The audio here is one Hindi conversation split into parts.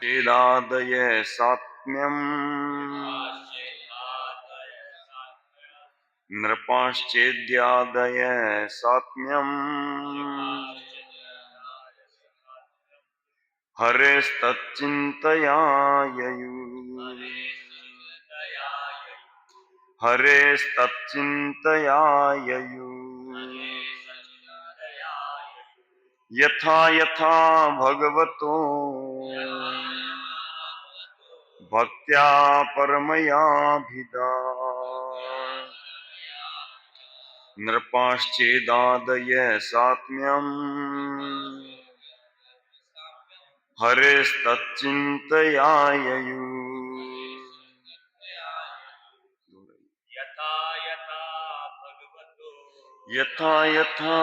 चेदादय सात्म्यम् नृपाश्चेद्यादय सात्म्यम् हरेस्तच्चिन्तया ययुः हरेस्तच्चिन्तया ययुः यथा यथा भगवतो भक्त्या परमयाभिधा नृपाश्चेदादय सात्म्यम् हरेस्तच्चिन्तया ययुः यथा यथा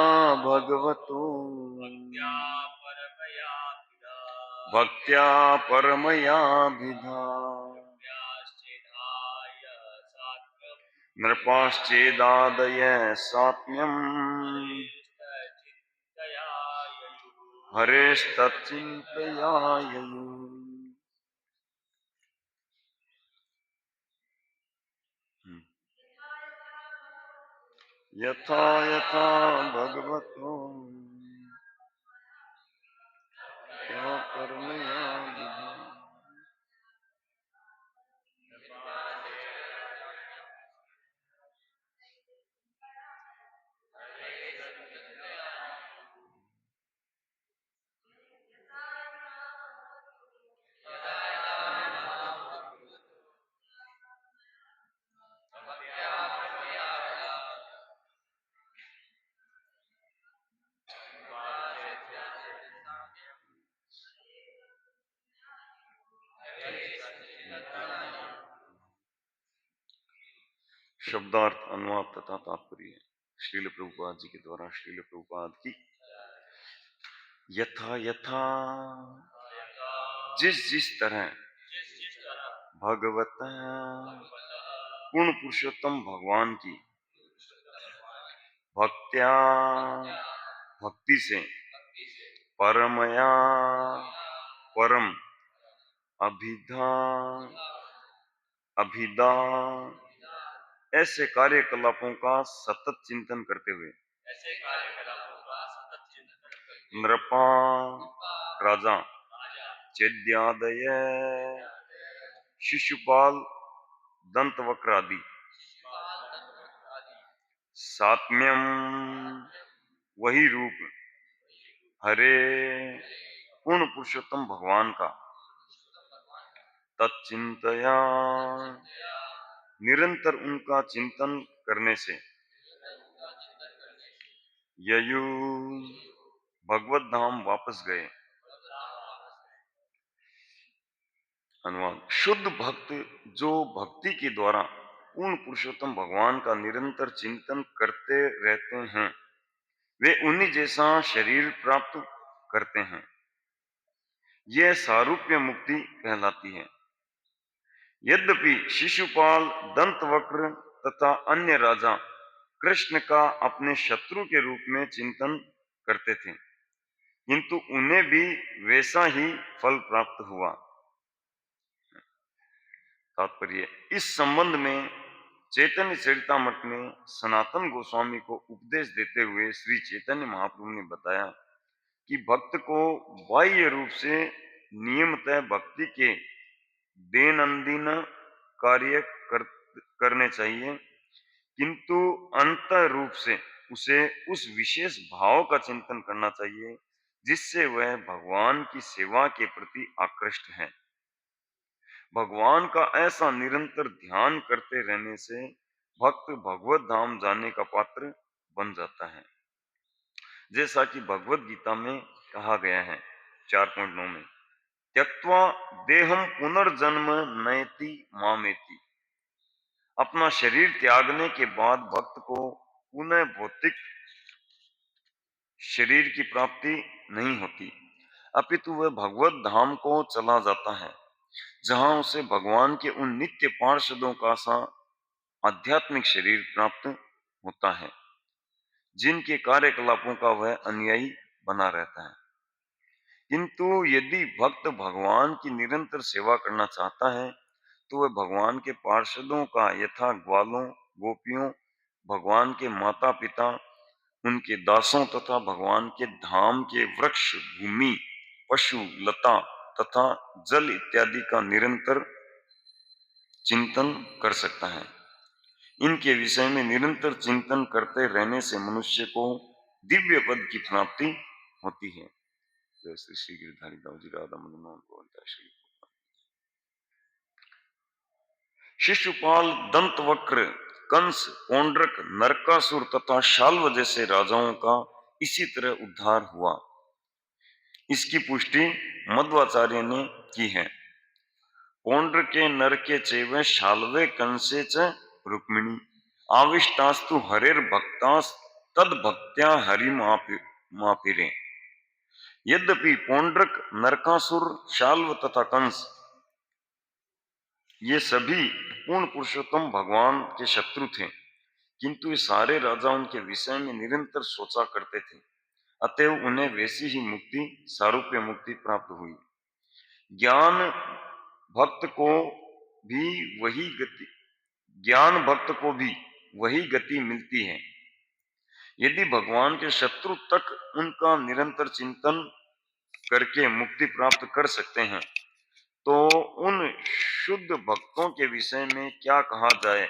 भगवतो भक्त्या परमयाभिधा नृपाश्चेदादय सात्म्यम् हरेस्तच्चिन्तया ययुः। यथा यथा भगवतो क्या परमयाभिधा शब्दार्थ अनुवाद तथा तात्पर्य श्रील प्रभुपाद जी के द्वारा श्रील प्रभुपाद की। यथा यथा जिस जिस तरह भगवत पूर्ण पुरुषोत्तम भगवान की भक्त्या भक्ति से परमया परम अभिधा अभिदा ऐसे कार्यकलापों का सतत चिंतन करते हुए नृपा राजा चेद्यादय शिशुपाल दंतवक्र आदि सात्म्यम वही रूप हरे पूर्ण पुरुषोत्तम भगवान का तच्चिंतया निरंतर उनका चिंतन करने से ययु भगवत धाम वापस गए। अनुवाद शुद्ध भक्त जो भक्ति के द्वारा पूर्ण पुरुषोत्तम भगवान का निरंतर चिंतन करते रहते हैं वे उन्हीं जैसा शरीर प्राप्त करते हैं। यह सारूप्य मुक्ति कहलाती है। यद्यपि शिशुपाल दंतवक्र तथा अन्य राजा कृष्ण का अपने शत्रु के रूप में चिंतन करते थे किंतु उन्हें भी वैसा ही फल प्राप्त हुआ। तात्पर्य इस संबंध में चैतन्य चरितामृत में सनातन गोस्वामी को उपदेश देते हुए श्री चैतन्य महाप्रभु ने बताया कि भक्त को बाह्य रूप से नियमतः भक्ति के दैनंदिन कार्य करने चाहिए किंतु अंतर रूप से उसे उस विशेष भाव का चिंतन करना चाहिए जिससे वह भगवान की सेवा के प्रति आकृष्ट है। भगवान का ऐसा निरंतर ध्यान करते रहने से भक्त भगवत धाम जाने का पात्र बन जाता है, जैसा कि भगवत गीता में कहा गया है 4.9 में त्यक्त्वा देहम पुनर्जन्म नयति मामेति। अपना शरीर त्यागने के बाद भक्त को पुनः भौतिक शरीर की प्राप्ति नहीं होती अपितु वह भगवत धाम को चला जाता है जहां उसे भगवान के उन नित्य पार्षदों का सा आध्यात्मिक शरीर प्राप्त होता है जिनके कार्यकलापों का वह अनुयायी बना रहता है। किंतु यदि भक्त भगवान की निरंतर सेवा करना चाहता है तो वह भगवान के पार्षदों का यथा ग्वालों, गोपियों, भगवान के माता पिता, उनके दासों तथा भगवान के धाम के वृक्ष, भूमि, पशु, लता तथा जल इत्यादि का निरंतर चिंतन कर सकता है। इनके विषय में निरंतर चिंतन करते रहने से मनुष्य को दिव्य पद की प्राप्ति होती है। जय श्री श्री गिरधारी दाऊ जी, राधा मदन मोहन गोविंद श्री। शिशुपाल, दंतवक्र, कंस, पौंड्रक, नरकासुर तथा शाल्व जैसे राजाओं का इसी तरह उद्धार हुआ। इसकी पुष्टि मध्वाचार्य ने की है। पौंड्र के नर के चैव शाल्वे कंसे च रुक्मिणी आविष्टास्तु हरेर भक्तास तद भक्त्या हरिमापिरे। यद्यपि पौंड्रक, नरकासुर, शाल्व तथा कंस ये सभी पूर्ण पुरुषोत्तम भगवान के शत्रु थे, किंतु ये सारे राजा उनके विषय में निरंतर सोचा करते थे, अतएव उन्हें वैसी ही मुक्ति, सारूप्य मुक्ति प्राप्त हुई। ज्ञान भक्त को भी वही गति ज्ञान भक्त को भी वही गति मिलती है। यदि भगवान के शत्रु तक उनका निरंतर चिंतन करके मुक्ति प्राप्त कर सकते हैं, तो उन शुद्ध भक्तों के विषय में क्या कहा जाए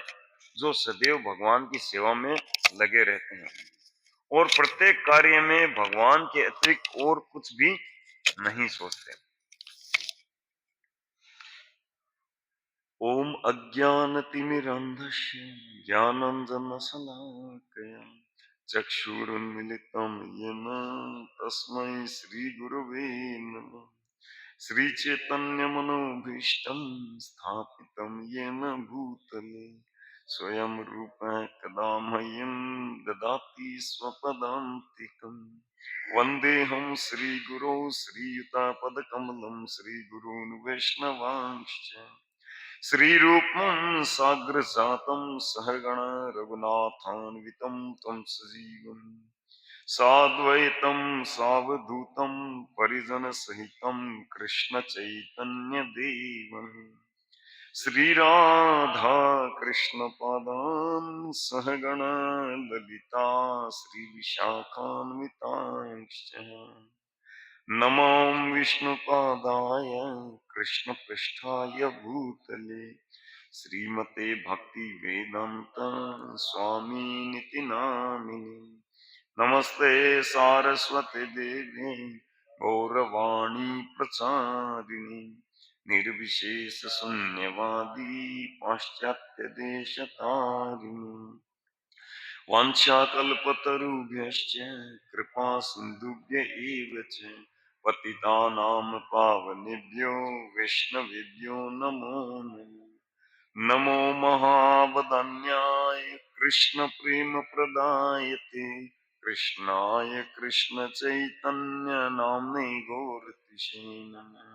जो सदैव भगवान की सेवा में लगे रहते हैं और प्रत्येक कार्य में भगवान के अतिरिक्त और कुछ भी नहीं सोचते। ओम अज्ञानतिमिरन्धस्य ज्ञानाञ्जनशलाकया चक्षुरुन्मिलितं येन तस्मै श्रीगुरवे नमः। श्रीचैतन्यमनोभीष्टं स्थापितं येन भूतले स्वयं रूप कदा मह्यं ददाति स्वपदान्तिकम्। वन्देऽहं श्रीगुरौ श्रीयुतापदकमलं श्रीगुरून् वैष्णवांश्च श्रीरूपं साग्रजातं सहगण रघुनाथान्वितं तं सजीवम् साद्वैतं सावधूतं परिजनसहितं कृष्णचैतन्यदेवम् श्रीराधा कृष्णपादान् सहगण ललिता श्रीविशाखान्वितांश्च नमो विष्णुपादाय कृष्णपृष्ठाय भूतले श्रीमते भक्ति वेदांत स्वामी नामिने। नमस्ते सारस्वती देवी गौरवाणी प्रचारिणी निर्विशेष शून्यवादी पाश्चात्य देशतारिणी वाञ्छाकल्पतरुभ्यश्च कृपा सिन्धुभ्य एव च पतितानां पावनेभ्यो वैष्णवेभ्यो नमो नमः। नमो महावदन्याय कृष्णप्रेमप्रदायते कृष्णाय कृष्णचैतन्यनाम्ने गौरतिशे नमः।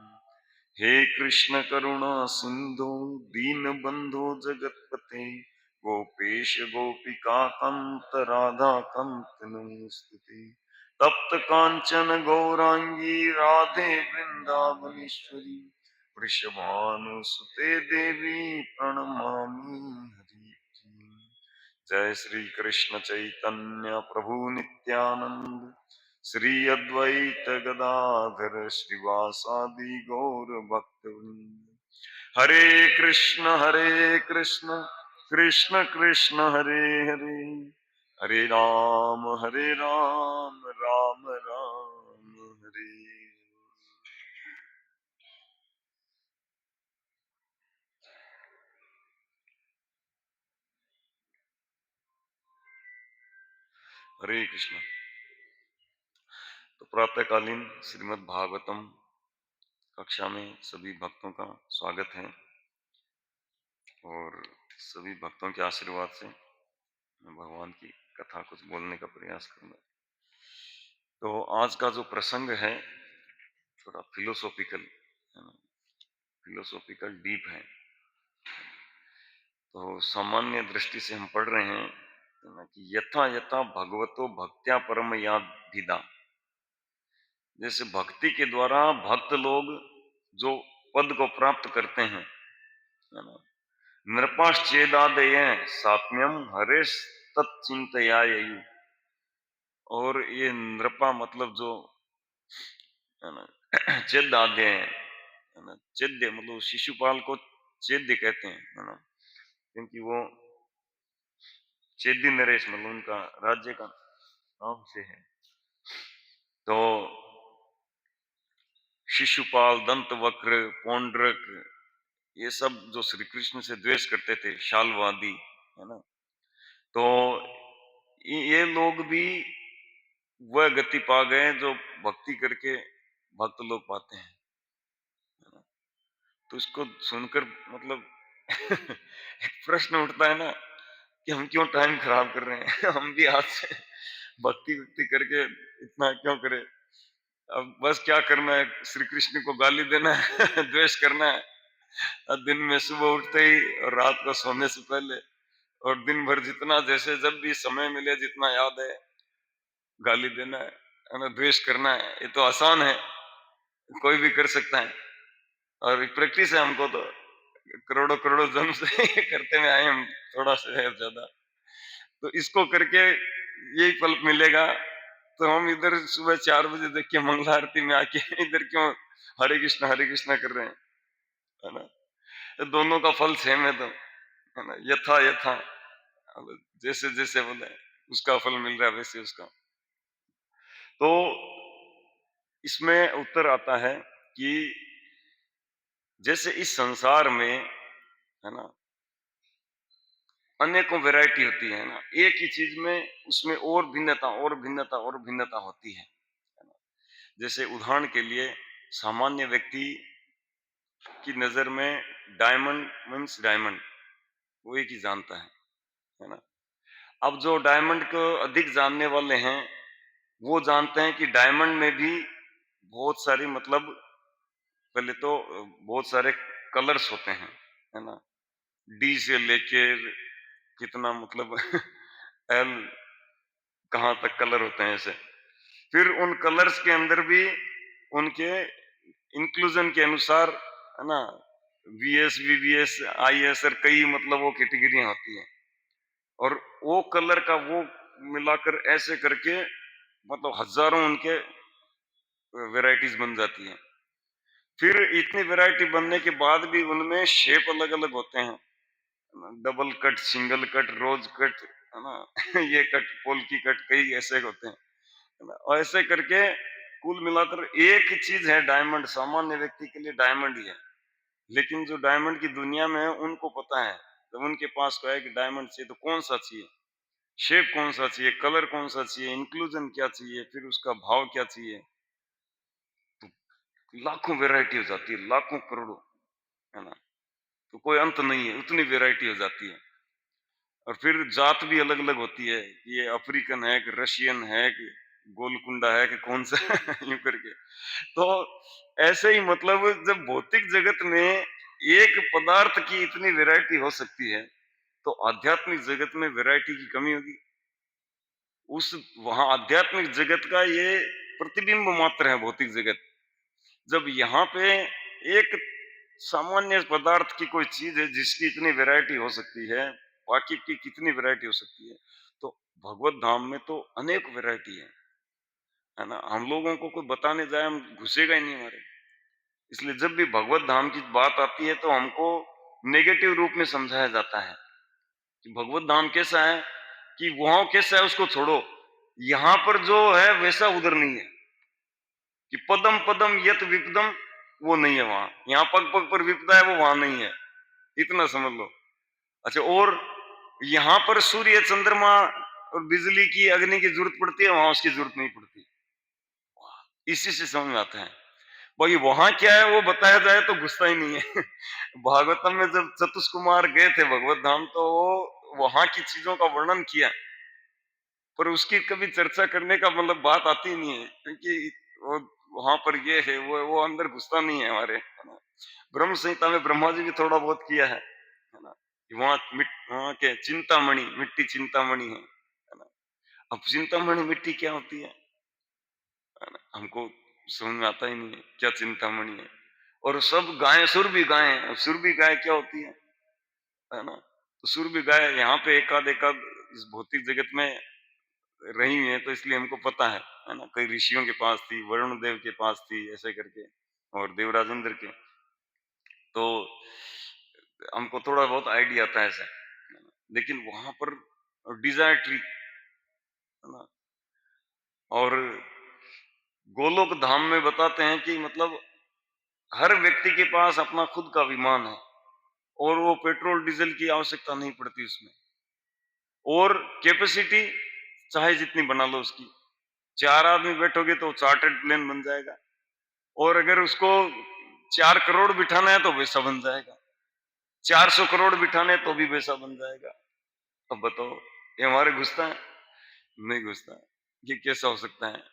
हे कृष्ण करुणा सिंधु दीनबंधु जगतपते गोपेश गोपिका कांत राधा कांत नमोस्तुते। तप्त कांचन गौरांगी राधे वृंदावनेश्वरी वृषभानुसुते देवी प्रणमामि हरि। जय श्री कृष्ण चैतन्य प्रभु नित्यानंद श्री अद्वैत गदाधर श्रीवासादि गौर भक्तवृंद। हरे कृष्ण कृष्ण कृष्ण हरे हरे हरे राम राम राम हरे। हरे कृष्ण। तो प्रातःकालीन श्रीमद् भागवतम कक्षा में सभी भक्तों का स्वागत है और सभी भक्तों के आशीर्वाद से मैं भगवान की कथा कुछ बोलने का प्रयास करूंगा। तो आज का जो प्रसंग है थोड़ा फिलोसॉफिकल है ना, फिलोसॉफिकल डीप है। तो सामान्य दृष्टि से हम पढ़ रहे हैं है ना कि यथा यथा भगवतो भक्त्या परम याद भिदा। जैसे भक्ति के द्वारा भक्त लोग जो पद को प्राप्त करते हैं, है ना, नृपाश्चेदादय सात्म्यम हरेश तत्चिंतयायु। और ये नृपा मतलब जो, है ना, चेदादय है ना, चेद्य मतलब शिशुपाल को चेद्य कहते हैं, है ना, क्योंकि वो चेदी नरेश मतलब उनका राज्य का नाम से है। तो शिशुपाल, दंतवक्र, पौंड्रक, ये सब जो श्री कृष्ण से द्वेष करते थे, शालवादी, है ना, तो ये लोग भी वह गति पा गए जो भक्ति करके भक्त लोग पाते हैं, है ना। तो इसको सुनकर मतलब एक प्रश्न उठता है ना कि हम क्यों टाइम खराब कर रहे हैं हम भी आज से भक्ति भक्ति करके इतना क्यों करें। अब बस क्या करना है, श्री कृष्ण को गाली देना है द्वेष करना है, और दिन में सुबह उठते ही और रात को सोने से पहले, और दिन भर जितना जैसे जब भी समय मिले जितना याद है गाली देना है ना, द्वेष करना है। ये तो आसान है, कोई भी कर सकता है, और प्रैक्टिस है हमको तो, करोड़ों करोड़ों जन्म से ये करते हुए आए हम, थोड़ा सा है ज्यादा। तो इसको करके यही फल मिलेगा। तो हम इधर सुबह 4 बजे देख के मंगला आरती में आके इधर क्यों हरे कृष्णा कर रहे हैं, है ना। तो दोनों का फल सेम है, तो है ना, यथा यथा, अब जैसे जैसे बोले उसका फल मिल रहा है वैसे उसका। तो इसमें उत्तर आता है कि जैसे इस संसार में, है ना, अनेकों वैरायटी होती है ना, एक ही चीज में उसमें और भिन्नता और भिन्नता और भिन्नता होती है ना। जैसे उदाहरण के लिए सामान्य व्यक्ति की नजर में डायमंड मीन्स डायमंड, वो एक ही जानता है ना। अब जो डायमंड को अधिक जानने वाले हैं वो जानते हैं कि डायमंड में भी बहुत सारी मतलब, पहले तो बहुत सारे कलर्स होते हैं, है ना, डी से लेके कितना मतलब एल कहाँ तक कलर होते हैं ऐसे। फिर उन कलर्स के अंदर भी उनके इंक्लूजन के अनुसार, है ना, वीएस, वीवीएस, आईएस और कई मतलब वो कैटेगरियां होती हैं, और वो कलर का वो मिलाकर ऐसे करके मतलब हजारों उनके वैरायटीज बन जाती हैं। फिर इतनी वैरायटी बनने के बाद भी उनमें शेप अलग अलग होते हैं, डबल कट, सिंगल कट, रोज कट, है ना ये कट, पोल्की कट, कई ऐसे होते हैं, है ना। और ऐसे करके कुल मिलाकर एक ही चीज है डायमंड, सामान्य व्यक्ति के लिए डायमंड ही है। लेकिन जो डायमंड की दुनिया में है उनको पता है, जब उनके पास को है कि डायमंड चाहिए तो कौन सा चाहिए, शेप कौन सा चाहिए, कलर कौन सा चाहिए, इंक्लूजन क्या चाहिए, फिर उसका भाव क्या चाहिए, तो लाखों वैरायटी हो जाती है, लाखों करोड़ों, है ना। तो कोई अंत नहीं है, उतनी वैरायटी हो जाती है। और फिर जात भी अलग अलग होती है, ये अफ्रीकन है कि रशियन है कि गोलकुंडा है कि कौन सा यूं करके। तो ऐसे ही मतलब जब भौतिक जगत में एक पदार्थ की इतनी वैरायटी हो सकती है, तो आध्यात्मिक जगत में वैरायटी की कमी होगी। उस वहां आध्यात्मिक जगत का ये प्रतिबिंब मात्र है भौतिक जगत। जब यहाँ पे एक सामान्य पदार्थ की कोई चीज है जिसकी इतनी वैरायटी हो सकती है, बाकी की कितनी वैरायटी हो सकती है, तो भगवत धाम में तो अनेक वैरायटी है ना। हम लोगों को कोई बताने जाए हम घुसेगा ही नहीं हमारे। इसलिए जब भी भगवत धाम की बात आती है तो हमको नेगेटिव रूप में समझाया जाता है कि भगवत धाम कैसा है, कि वहां कैसा है उसको छोड़ो, यहाँ पर जो है वैसा उधर नहीं है, कि पदम पदम यत विपदम वो नहीं है वहां, यहाँ पग पग पर विपदा है वो वहां नहीं है, इतना समझ लो। अच्छा, और यहाँ पर सूर्य चंद्रमा और बिजली की अग्नि की जरूरत पड़ती है, वहां उसकी जरूरत नहीं पड़ती। इसी से समझ में आता है। भाई वहां क्या है वो बताया जाए तो गुस्सा ही नहीं है भागवतम में जब चतुष्कुमार गए थे भगवत धाम तो वो वहां की चीजों का वर्णन किया, पर उसकी कभी चर्चा करने का मतलब बात आती नहीं है, क्योंकि वो वहां पर ये है वो अंदर घुसता नहीं है हमारे, है ना। ब्रह्म संहिता में ब्रह्मा जी भी थोड़ा बहुत किया है ना, कि वहां के चिंतामणि मिट्टी चिंतामणि है ना। अब चिंतामणि मिट्टी क्या होती है ना? हमको समझ में आता ही नहीं है क्या चिंतामणि है। और सब गायें सुर भी गायें, अब सुर भी गाय क्या होती है ना? तो सुर भी गाय यहाँ पे एकाध एकाध इस भौतिक जगत में रही हुई है, तो इसलिए हमको पता है ना? कई ऋषियों के पास थी, वरुण देव के पास थी, ऐसे करके, और देवराज इंद्र के। तो हमको थोड़ा बहुत आइडिया आता है ऐसे। लेकिन वहां पर डिजायर ट्री, है ना? और गोलोक धाम में बताते हैं कि मतलब हर व्यक्ति के पास अपना खुद का विमान है, और वो पेट्रोल डीजल की आवश्यकता नहीं पड़ती उसमें, और कैपेसिटी चाहे जितनी बना लो उसकी, 4 आदमी बैठोगे तो चार्टर्ड प्लेन बन जाएगा, और अगर उसको 4 करोड़ बिठाना है तो वैसा बन जाएगा, 400 करोड़ बिठाने हैं तो भी वैसा बन जाएगा। अब बताओ, ये हमारे घुसता है? नहीं घुसता। ये कैसा हो सकता है?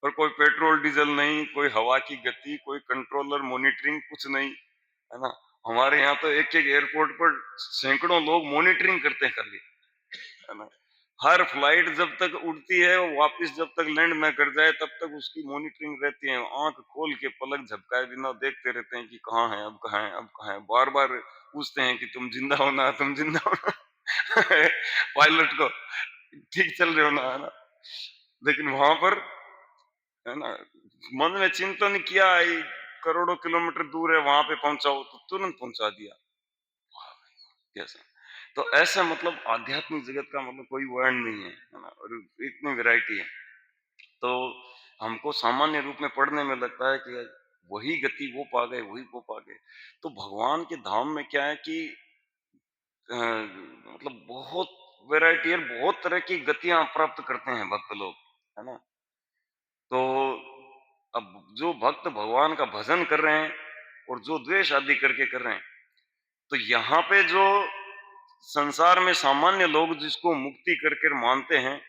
और कोई पेट्रोल डीजल नहीं, कोई हवा की गति, कोई कंट्रोलर मॉनिटरिंग, कुछ नहीं, है ना? हमारे यहाँ तो एक एक एयरपोर्ट पर सैकड़ों लोग मॉनिटरिंग करते हैं खाली, है ना? हर फ्लाइट जब तक उड़ती है, वो वापस जब तक लैंड न कर जाए तब तक उसकी मॉनिटरिंग रहती है। आंख खोल के पलक झपकाए बिना देखते रहते हैं कि कहाँ है, अब कहाँ है, अब कहाँ है। बार बार पूछते हैं कि तुम जिंदा हो ना, तुम जिंदा हो ना। पायलट को, ठीक चल रहे हो ना, है ना? लेकिन वहां पर, है ना, मन में चिंतन किया, ये करोड़ों किलोमीटर दूर है, वहां पे पहुंचाओ तो तुरंत पहुंचा दिया। कैसा? तो ऐसा मतलब आध्यात्मिक जगत का मतलब कोई वर्ण नहीं है ना? और इतनी वैरायटी है। तो हमको सामान्य रूप में पढ़ने में लगता है कि वही गति वो पा गए, वही वो पा गए। तो भगवान के धाम में क्या है कि मतलब बहुत वैरायटी है, बहुत तरह की गतियां प्राप्त करते हैं भक्त लोग, है ना? तो अब जो भक्त भगवान का भजन कर रहे हैं और जो द्वेष आदि करके कर रहे हैं, तो यहाँ पे जो संसार में सामान्य लोग जिसको मुक्ति करके मानते हैं,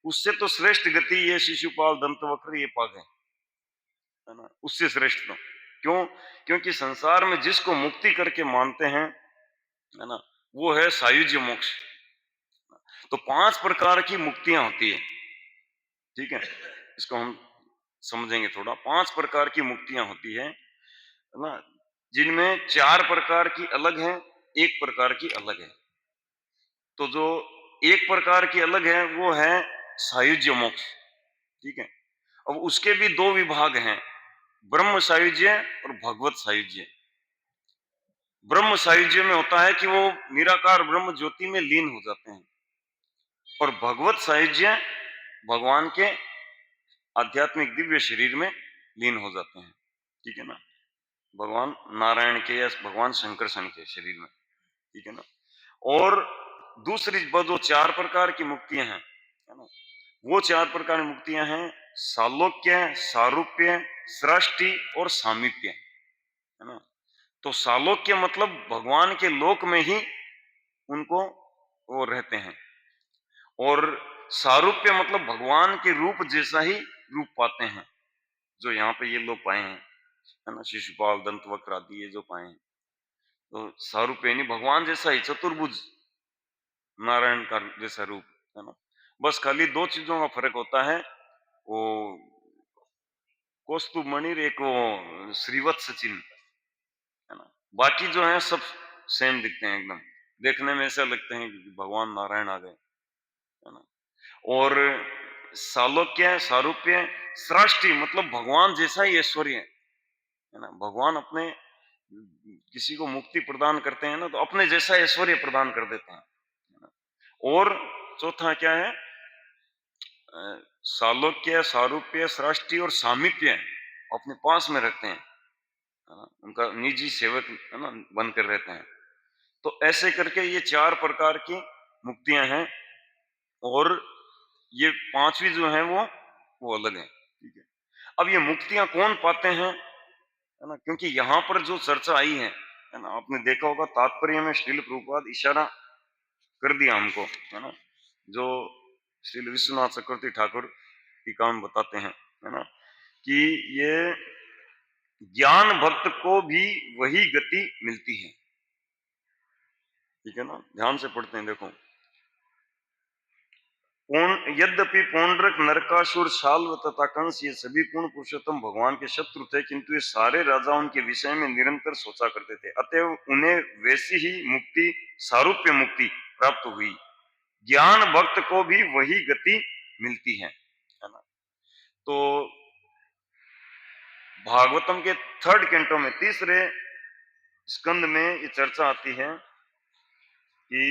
उससे तो श्रेष्ठ गति ये शिशुपाल दंतवक्र ये पा गए, है ना? उससे श्रेष्ठ तो क्यों? क्योंकि संसार में जिसको मुक्ति करके मानते हैं, है ना, वो है सायुज्य मोक्ष। तो 5 प्रकार की मुक्तियां होती है, ठीक है? इसको हम समझेंगे थोड़ा। 5 प्रकार की मुक्तियां होती है ना? जिनमें 4 प्रकार की अलग है, 1 प्रकार की अलग है। तो जो 1 प्रकार की अलग है वो है सायुज्य मोक्ष, ठीक है? अब उसके भी 2 विभाग हैं, ब्रह्म सायुज्य और भगवत सायुज्य। ब्रह्म सायुज्य में होता है कि वो निराकार ब्रह्म ज्योति में लीन हो जाते हैं, और भगवत सायुज्य भगवान के आध्यात्मिक दिव्य शरीर में लीन हो जाते हैं, ठीक है ना? भगवान नारायण के या भगवान शंकरसन के शरीर में, ठीक है ना? और दूसरी जो 4 प्रकार की मुक्तियां हैं, है ना, वो 4 प्रकार की मुक्तियां हैं सालोक्य, सारूप्य, सृष्टि और सामीप्य, है ना? तो सालोक्य मतलब भगवान के लोक में ही उनको वो रहते हैं, और सारूप्य मतलब भगवान के रूप जैसा ही रूप पाते हैं, जो यहाँ पे ये लोग पाए हैं, है ना, शिशुपाल दंतवक्र आदि ये जो पाए हैं। तो सारूप्य यानी भगवान जैसा ही चतुर्भुज नारायण का जैसा रूप, है ना? बस खाली 2 चीजों का फर्क होता है, वो कौस्तुभ मणि, एक वो श्रीवत्स चिन्ह, है ना? बाकी जो है सब सेम दिखते हैं एकदम, देखने में ऐसा लगते हैं कि भगवान नारायण आ गए, है ना? और सालोक्य, सारूप्य, सृष्टि मतलब भगवान जैसा ही ऐश्वर्य है ना? भगवान अपने किसी को मुक्ति प्रदान करते हैं ना, तो अपने जैसा ऐश्वर्य प्रदान कर देते हैं, है ना? और चौथा क्या है? सालोक्य, सारूप्य, सृष्टि और सामीप्य अपने पास में रखते हैं, है ना? उनका निजी सेवक, है ना, बनकर रहते हैं। तो ऐसे करके ये 4 प्रकार की मुक्तियां हैं, और ये 5वीं जो है वो अलग है, ठीक है? अब ये मुक्तियां कौन पाते हैं, है ना? क्योंकि यहाँ पर जो चर्चा आई है ना, आपने देखा होगा तात्पर्य में श्रील प्रभुपाद इशारा कर दिया हमको, है ना? जो श्रील विश्वनाथ चक्रवर्ती ठाकुर टीका में बताते हैं, है ना, कि ये ज्ञान भक्त को भी वही गति मिलती है, ठीक है ना? ध्यान से पढ़ते हैं, देखो। यद्यपि पौंड्रक, नरकासुर, शाल्व तथा कंस ये सभी पूर्ण पुरुषोत्तम भगवान के शत्रु थे, किंतु ये सारे राजा उनके विषय में निरंतर सोचा करते थे, अतएव उन्हें वैसी ही मुक्ति, सारूप्य मुक्ति प्राप्त हुई। ज्ञान भक्त को भी वही गति मिलती है ना। तो भागवतम के थर्ड कैंटो में तीसरे स्कंद में ये चर्चा आती है कि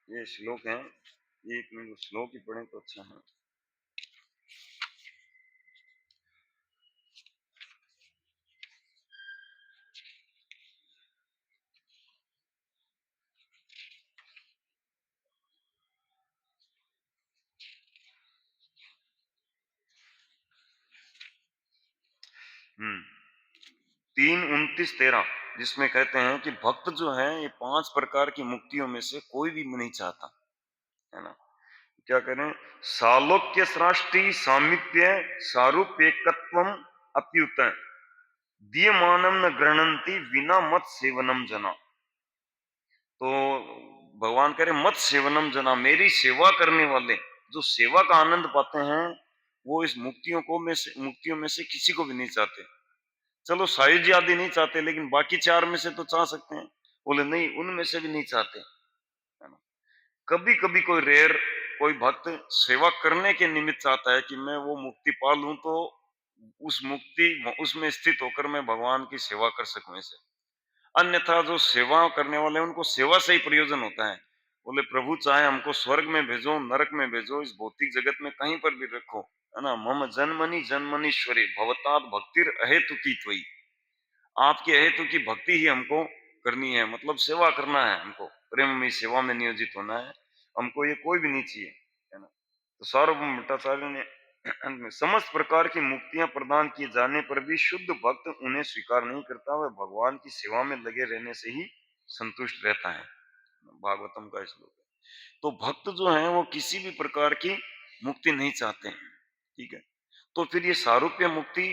ये श्लोक है, एक मिनट श्लोक ही पढ़े तो अच्छा है। हम्म 3:29-13, जिसमें कहते हैं कि भक्त जो है ये 5 प्रकार की मुक्तियों में से कोई भी नहीं चाहता, है ना। क्या करें? सालोक्य सृष्टि सामीप्य सारूप्यकत्वम अप्युत दीयमानम न गृह्णन्ति विना मत सेवनम जना। तो भगवान कह रहे मत सेवनम जना, मेरी सेवा करने वाले जो सेवा का आनंद पाते हैं वो इस मुक्तियों में से किसी को भी नहीं चाहते। चलो सायुज जी आदि नहीं चाहते, लेकिन बाकी 4 में से तो चाह सकते हैं। बोले नहीं, उनमें से भी नहीं चाहते, है ना। कभी कभी कोई रेयर कोई भक्त सेवा करने के निमित्त चाहता है कि मैं वो मुक्ति पा लूं, तो उस मुक्ति उसमें स्थित होकर मैं भगवान की सेवा कर सकूं ऐसे। अन्यथा जो सेवा करने वाले हैं उनको सेवा से ही प्रयोजन होता है। बोले प्रभु चाहे हमको स्वर्ग में भेजो, नरक में भेजो, इस भौतिक जगत में कहीं पर भी रखो, है ना। मम जन्मनि जन्मनीश्वरी भवतात भक्तिर अहेतु की त्वयि। आपके हेतु की भक्ति ही हमको करनी है, मतलब सेवा करना है हमको, प्रेम में सेवा में नियोजित होना है हमको, ये कोई भी नहीं चाहिए, है ना। तो सार्वभौम भट्टाचार्य ने अंत में समस्त प्रकार की मुक्तियां प्रदान किए जाने पर भी शुद्ध भक्त उन्हें स्वीकार नहीं करता, वह भगवान की सेवा में लगे रहने से ही संतुष्ट रहता है। भागवतम का श्लोक है। तो भक्त जो है वो किसी भी प्रकार की मुक्ति नहीं चाहते हैं, ठीक है। तो फिर ये सारूप्य मुक्ति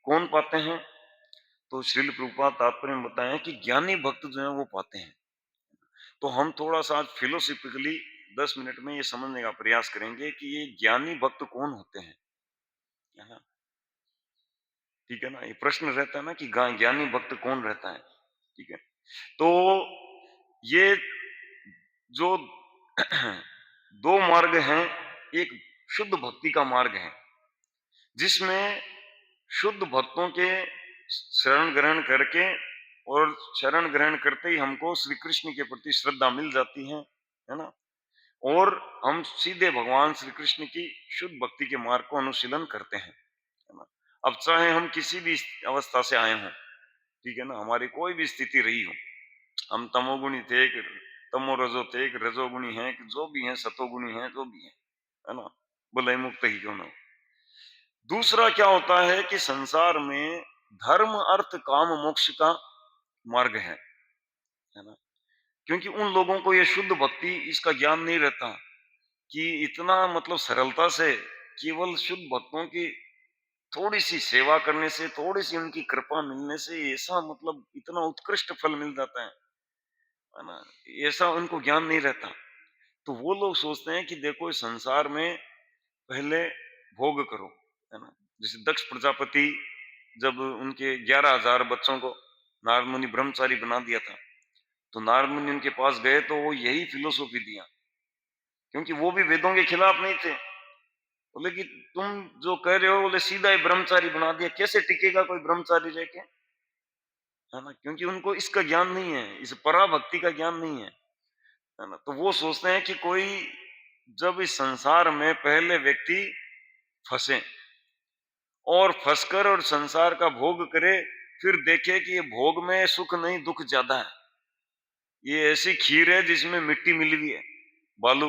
कौन पाते हैं? तो श्रील प्रभुपाद तात्पर्य में बताया कि ज्ञानी भक्त जो है वो पाते हैं। तो हम थोड़ा सा आज फिलोसॉफिकली 10 मिनट में ये समझने का प्रयास करेंगे कि ये ज्ञानी भक्त कौन होते हैं, है ना। ठीक है ना, ये प्रश्न रहता है ना कि ज्ञानी भक्त कौन रहता है, ठीक है। तो ये जो दो मार्ग हैं, एक शुद्ध भक्ति का मार्ग है जिसमें शुद्ध भक्तों के शरण ग्रहण करके और शरण ग्रहण करते ही हमको श्री कृष्ण के प्रति श्रद्धा मिल जाती है ना। और हम सीधे भगवान श्री कृष्ण की शुद्ध भक्ति के मार्ग को अनुशीलन करते हैं, है ना। अब चाहे हम किसी भी अवस्था से आए हों, ठीक है ना, हमारी कोई भी स्थिति रही हो, हम तमोगुणी थे, तमो रजो थे, रजोगुणी हैं, जो भी हैं, सतोगुणी हैं, जो भी हैं, है ना, भले मुक्त ही क्यों ना हो। दूसरा क्या होता है कि संसार में धर्म अर्थ काम मोक्ष का मार्ग है ना। क्योंकि उन लोगों को ये शुद्ध भक्ति इसका ज्ञान नहीं रहता कि इतना मतलब सरलता से केवल शुद्ध भक्तों की थोड़ी सी सेवा करने से, थोड़ी सी उनकी कृपा मिलने से ऐसा मतलब इतना उत्कृष्ट फल मिल जाता है ना, ऐसा उनको ज्ञान नहीं रहता। तो वो लोग सोचते हैं कि देखो इस संसार में पहले भोग करो, है ना। जैसे दक्ष प्रजापति जब उनके 11,000 बच्चों को नारद मुनि ब्रह्मचारी बना दिया था, तो नारद मुनि उनके पास गए तो वो यही फिलोसॉफी दिया, क्योंकि वो भी वेदों के खिलाफ नहीं थे। बोले कि तुम जो कह रहे हो, बोले सीधा ही ब्रह्मचारी बना दिया, कैसे टिकेगा कोई ब्रह्मचारी रह के, है ना। क्योंकि उनको इसका ज्ञान नहीं है, इस पराभक्ति का ज्ञान नहीं है ना। तो वो सोचते हैं कि कोई जब इस संसार में पहले व्यक्ति फंसे और फंसकर और संसार का भोग करे, फिर देखे कि ये भोग में सुख नहीं दुख ज्यादा है, ये ऐसी खीर है जिसमें मिट्टी मिली हुई है, बालू,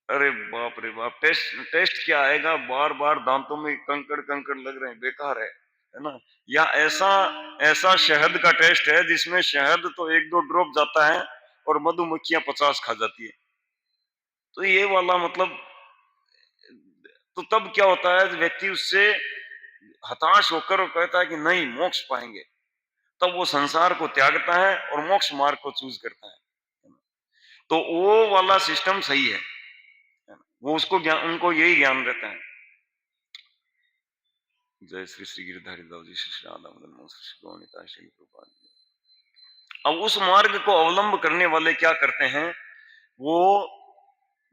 अरे बाप रे बाप, टेस्ट टेस्ट क्या आएगा, बार बार दांतों में कंकड़ कंकड़ लग रहे हैं, बेकार है ना। या ऐसा ऐसा शहद का टेस्ट है जिसमें शहद तो 1-2 ड्रॉप जाता है और मधुमक्खियां 50 खा जाती है। तो ये वाला मतलब, तो तब क्या होता है, व्यक्ति उससे हताश होकर और कहता है कि नहीं मोक्ष पाएंगे। तब वो संसार को त्यागता है और मोक्ष मार्ग को चूज करता है। तो वो वाला सिस्टम सही है। वो उसको ज्ञान, उनको यही ज्ञान रहता है। जय श्री श्री गिरधारी दास जी, श्री श्री राधा मदन मोहन, श्री श्री गौनिता, श्री प्रभुपाद। अब उस मार्ग को अवलंब करने वाले क्या करते हैं, वो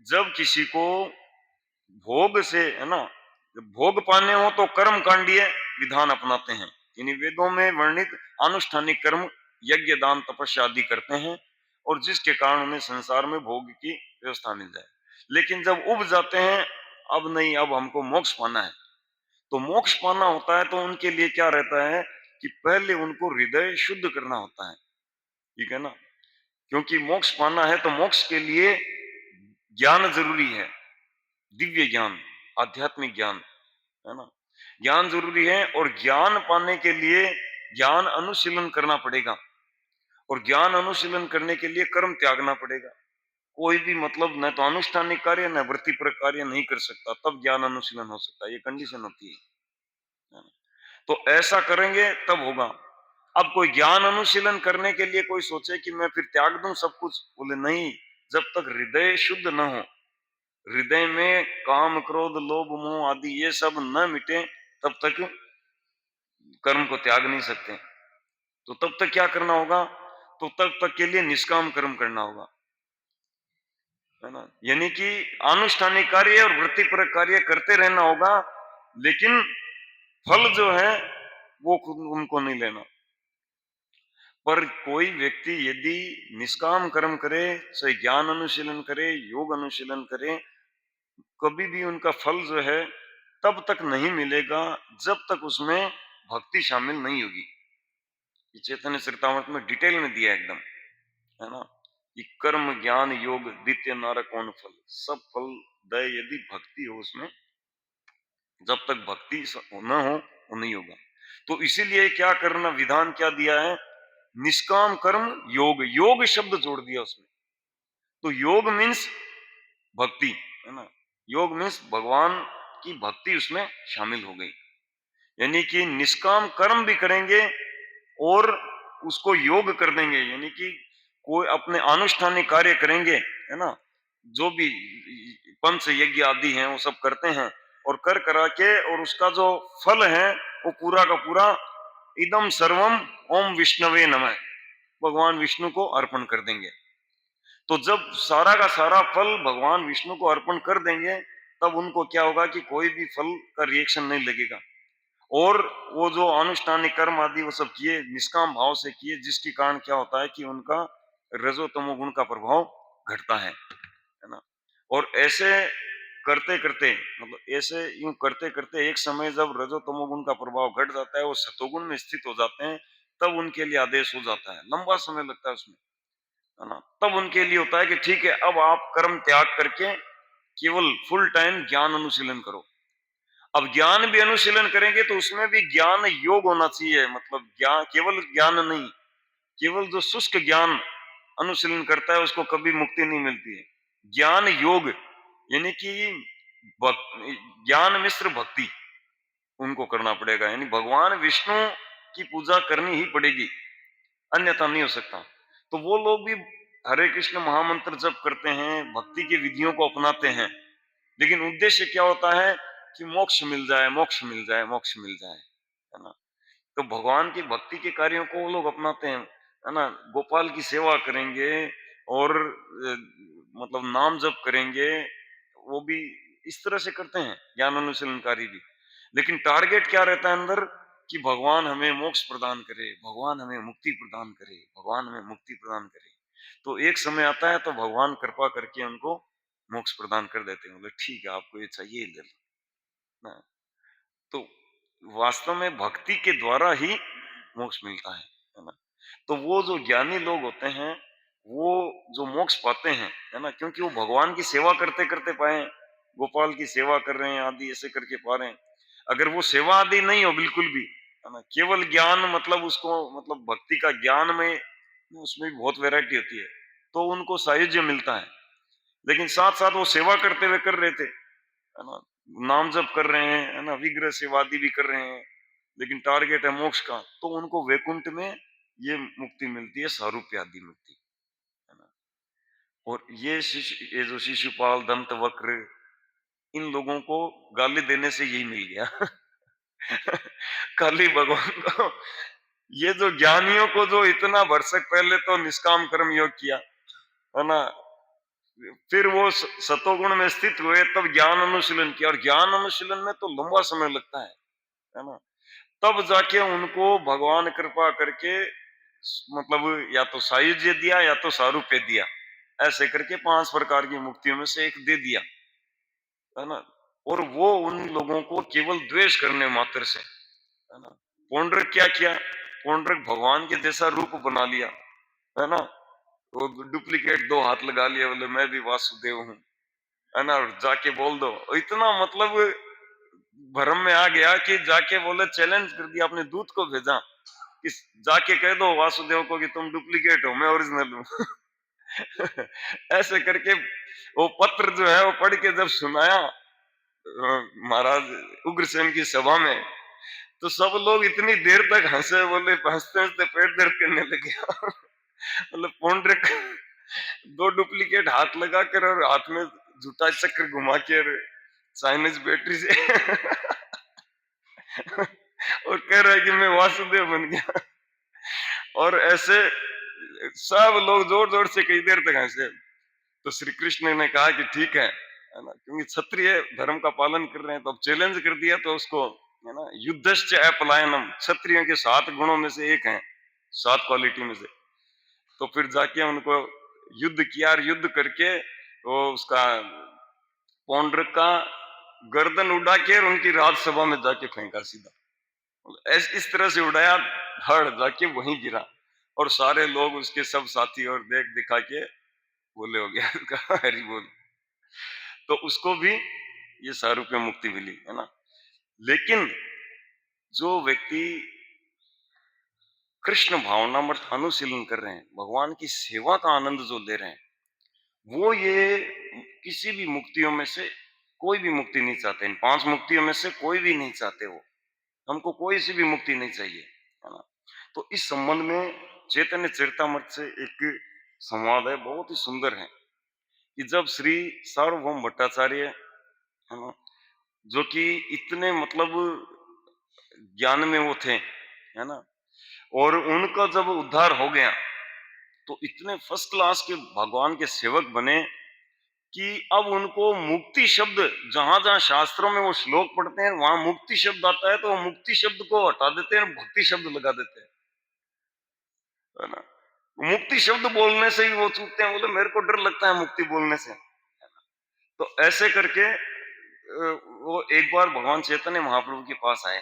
जब किसी को भोग से, है ना, जब भोग पाने हो तो कर्म कांडीय विधान अपनाते हैं। यानी वेदों में वर्णित अनुष्ठानिक कर्म, यज्ञ दान तपस्या आदि करते हैं, और जिसके कारण उन्हें संसार में भोग की व्यवस्था मिल जाए। लेकिन जब उब जाते हैं, अब नहीं, अब हमको मोक्ष पाना है, तो मोक्ष पाना होता है तो उनके लिए क्या रहता है कि पहले उनको हृदय शुद्ध करना होता है। ठीक है ना, क्योंकि मोक्ष पाना है तो मोक्ष के लिए ज्ञान जरूरी है, दिव्य ज्ञान, आध्यात्मिक ज्ञान, है ना, ज्ञान जरूरी है। और ज्ञान पाने के लिए ज्ञान अनुशीलन करना पड़ेगा, और ज्ञान अनुशीलन करने के लिए कर्म त्यागना पड़ेगा। कोई भी मतलब न तो अनुष्ठानिक कार्य न वृत्तिपरक कार्य नहीं कर सकता, तब ज्ञान अनुशीलन हो सकता है, ये कंडीशन होती है। तो ऐसा करेंगे तब होगा। अब कोई ज्ञान अनुशीलन करने के लिए कोई सोचे कि मैं फिर त्याग दूं सब कुछ, बोले नहीं, जब तक हृदय शुद्ध न हो, हृदय में काम क्रोध लोभ मोह आदि ये सब न मिटे, तब तक कर्म को त्याग नहीं सकते। तो तब तक क्या करना होगा, तो तब तक के लिए निष्काम कर्म करना होगा, है ना। यानी कि अनुष्ठानिक कार्य और वृत्तिपरक कार्य करते रहना होगा, लेकिन फल जो है वो खुद उनको नहीं लेना। पर कोई व्यक्ति यदि निष्काम कर्म करे, चाहे ज्ञान अनुशीलन करे, योग अनुशीलन करे, कभी भी उनका फल जो है तब तक नहीं मिलेगा जब तक उसमें भक्ति शामिल नहीं होगी। ये चैतन्य चरितामृत में डिटेल में दिया एकदम, है ना, कि कर्म ज्ञान योग द्वितीय नार कौन फल, सब फल दय यदि भक्ति हो उसमें, जब तक भक्ति न हो वो नहीं होगा। तो इसीलिए क्या करना, विधान क्या दिया है, निष्काम कर्म योग, योग शब्द जोड़ दिया उसमें। तो योग मीन्स भक्ति, है ना, योग मीन्स भगवान की भक्ति उसमें शामिल हो गई। यानी कि निष्काम कर्म भी करेंगे और उसको योग कर देंगे, यानी कि कोई अपने अनुष्ठानिक कार्य करेंगे, है ना, जो भी पंच यज्ञ आदि हैं वो सब करते हैं, और कर करा के और उसका जो फल है वो पूरा का पूरा इदम सर्वम ओम विष्णवे नमः, भगवान विष्णु को अर्पण कर देंगे। तो जब सारा का सारा फल भगवान विष्णु को अर्पण कर देंगे, तब उनको क्या होगा कि कोई भी फल का रिएक्शन नहीं लगेगा, और वो जो अनुष्ठानिक कर्म आदि वो सब किए निष्काम भाव से किए, जिसके कारण क्या होता है कि उनका रजो तमो गुण का प्रभाव घटता है ना। और ऐसे करते करते, मतलब ऐसे यूं करते करते एक समय जब रजो तमो गुण का प्रभाव घट जाता है, वो सतोगुण में स्थित हो जाते हैं, तब उनके लिए आदेश हो जाता है, लंबा समय लगता है उसमें, है ना। तब उनके लिए होता है कि ठीक है, अब आप कर्म त्याग करके केवल फुल टाइम ज्ञान अनुशीलन करो। अब ज्ञान भी अनुशीलन करेंगे तो उसमें भी ज्ञान योग होना चाहिए, मतलब ज्ञान केवल ज्ञान नहीं, केवल जो शुष्क ज्ञान अनुशीलन करता है उसको कभी मुक्ति नहीं मिलती है। ज्ञान योग यानी कि ज्ञान मिश्र भक्ति उनको करना पड़ेगा, यानी भगवान विष्णु की पूजा करनी ही पड़ेगी, अन्यथा नहीं हो सकता। तो वो लोग भी हरे कृष्ण महामंत्र जप करते हैं, भक्ति की विधियों को अपनाते हैं, लेकिन उद्देश्य क्या होता है कि मोक्ष मिल जाए, मोक्ष मिल जाए, मोक्ष मिल जाए, है ना। तो भगवान की भक्ति के कार्यों को वो लोग अपनाते हैं, है ना, गोपाल की सेवा करेंगे और मतलब नाम जप करेंगे, वो भी इस तरह से करते हैं ज्ञान अनुशीलनकारी भी। लेकिन टारगेट क्या रहता है अंदर, कि भगवान हमें मोक्ष प्रदान करे, भगवान हमें मुक्ति प्रदान करे, भगवान हमें मुक्ति प्रदान करे। तो एक समय आता है तो भगवान कृपा करके उनको मोक्ष प्रदान कर देते हैं, बोले ठीक है आपको ये चाहिए ले लो ना। तो वास्तव में भक्ति के द्वारा ही मोक्ष मिलता है ना। तो वो जो ज्ञानी लोग होते हैं वो जो मोक्ष पाते हैं, है ना, क्योंकि वो भगवान की सेवा करते करते पाए, गोपाल की सेवा कर रहे हैं आदि ऐसे करके पा रहे हैं। अगर वो सेवा आदि नहीं हो बिल्कुल भी, है ना, केवल ज्ञान, मतलब उसको, मतलब भक्ति का ज्ञान में उसमें भी बहुत वैरायटी होती है, तो उनको सायुज्य मिलता है। लेकिन साथ साथ वो सेवा करते हुए कर रहे थे, है ना, नाम जप कर रहे हैं, है ना, विग्रह सेवादी भी कर रहे हैं, लेकिन टारगेट है मोक्ष का, तो उनको वैकुंठ में ये मुक्ति मिलती है सारूप्यादि मुक्ति, है ना। और ये जो शिशुपाल, दंतवक्र, इन लोगों को गाली देने से यही मिल गया। खाली भगवान को, ये जो ज्ञानियों को जो इतना वर्षक पहले तो निष्काम कर्म योग किया, है ना, फिर वो सतोगुण में स्थित हुए, तब ज्ञान अनुशीलन किया, और ज्ञान अनुशीलन में तो लंबा समय लगता है ना। तब जाके उनको भगवान कृपा करके मतलब या तो सायुज्य दिया या तो सारूप्य दिया, ऐसे करके 5 प्रकार की मुक्तियों में से एक दे दिया, है ना। और वो उन लोगों को केवल द्वेष करने मात्र से, है ना। पौंड्रक क्या किया, पौंड्रक भगवान के जैसा रूप बना लिया, है ना। वो डुप्लीकेट 2 हाथ लगा लिया, बोले मैं भी वासुदेव हूँ, है ना, और जाके बोल दो। इतना मतलब भ्रम में आ गया कि जाके बोले, चैलेंज कर दिया, अपने दूत को भेजा कि जाके कह दो वासुदेव को कि तुम डुप्लीकेट हो, मैं ओरिजिनल हूँ। ऐसे करके वो पत्र जो है वो पढ़ के जब सुनाया महाराज उग्रसेन की सभा में, तो सब लोग इतनी देर तक हंसे, बोले हंसते हंसते पेट दर्द करने लगे। मतलब पौंड्रक 2 डुप्लीकेट हाथ लगा कर और हाथ में झूठा चक्र घुमा के चाइनीज बैटरी से और कह रहा है कि मैं वासुदेव बन गया। और ऐसे सब लोग जोर जोर से कई देर तक हंसे। तो श्री कृष्ण ने कहा कि ठीक है ना, क्योंकि क्षत्रिय धर्म का पालन कर रहे हैं, तो अब चैलेंज कर दिया, तो उसको, है ना, युद्धश्च अपलायनम, क्षत्रियों के 7 गुणों में से एक है, 7 क्वालिटी में से। तो फिर जाके उनको युद्ध किया, और युद्ध करके वो उसका पौंड्रक का गर्दन उड़ा के और उनकी राजसभा में जाके फेंका सीधा, इस तरह से उड़ाया, धड़ जाके वहीं गिरा, और सारे लोग उसके सब साथी और देख दिखा के बोले हो गया। उसका हरि बोल। तो उसको भी ये सारूप्य मुक्ति मिली, है ना। लेकिन जो व्यक्ति कृष्ण भावनामृत अनुशीलन कर रहे हैं, भगवान की सेवा का आनंद जो ले रहे हैं, वो ये किसी भी मुक्तियों में से कोई भी मुक्ति नहीं चाहते, इन 5 मुक्तियों में से कोई भी नहीं चाहते वो, हमको कोई सी भी मुक्ति नहीं चाहिए, है ना। तो इस संबंध में चैतन्य चरितामृत से एक संवाद है, बहुत ही सुंदर है, कि जब श्री सार्वभौम भट्टाचार्य, है ना, जो कि इतने मतलब ज्ञान में वो थे, है ना, और उनका जब उद्धार हो गया, तो इतने फर्स्ट क्लास के भगवान के सेवक बने कि अब उनको मुक्ति शब्द, जहां जहां शास्त्रों में वो श्लोक पढ़ते हैं वहां मुक्ति शब्द आता है, तो वो मुक्ति शब्द को हटा देते हैं, भक्ति शब्द लगा देते हैं, है ना। मुक्ति शब्द बोलने से ही वो चूकते हैं, बोले मेरे को डर लगता है मुक्ति बोलने से। तो ऐसे करके वो एक बार भगवान चैतन्य महाप्रभु के पास आए,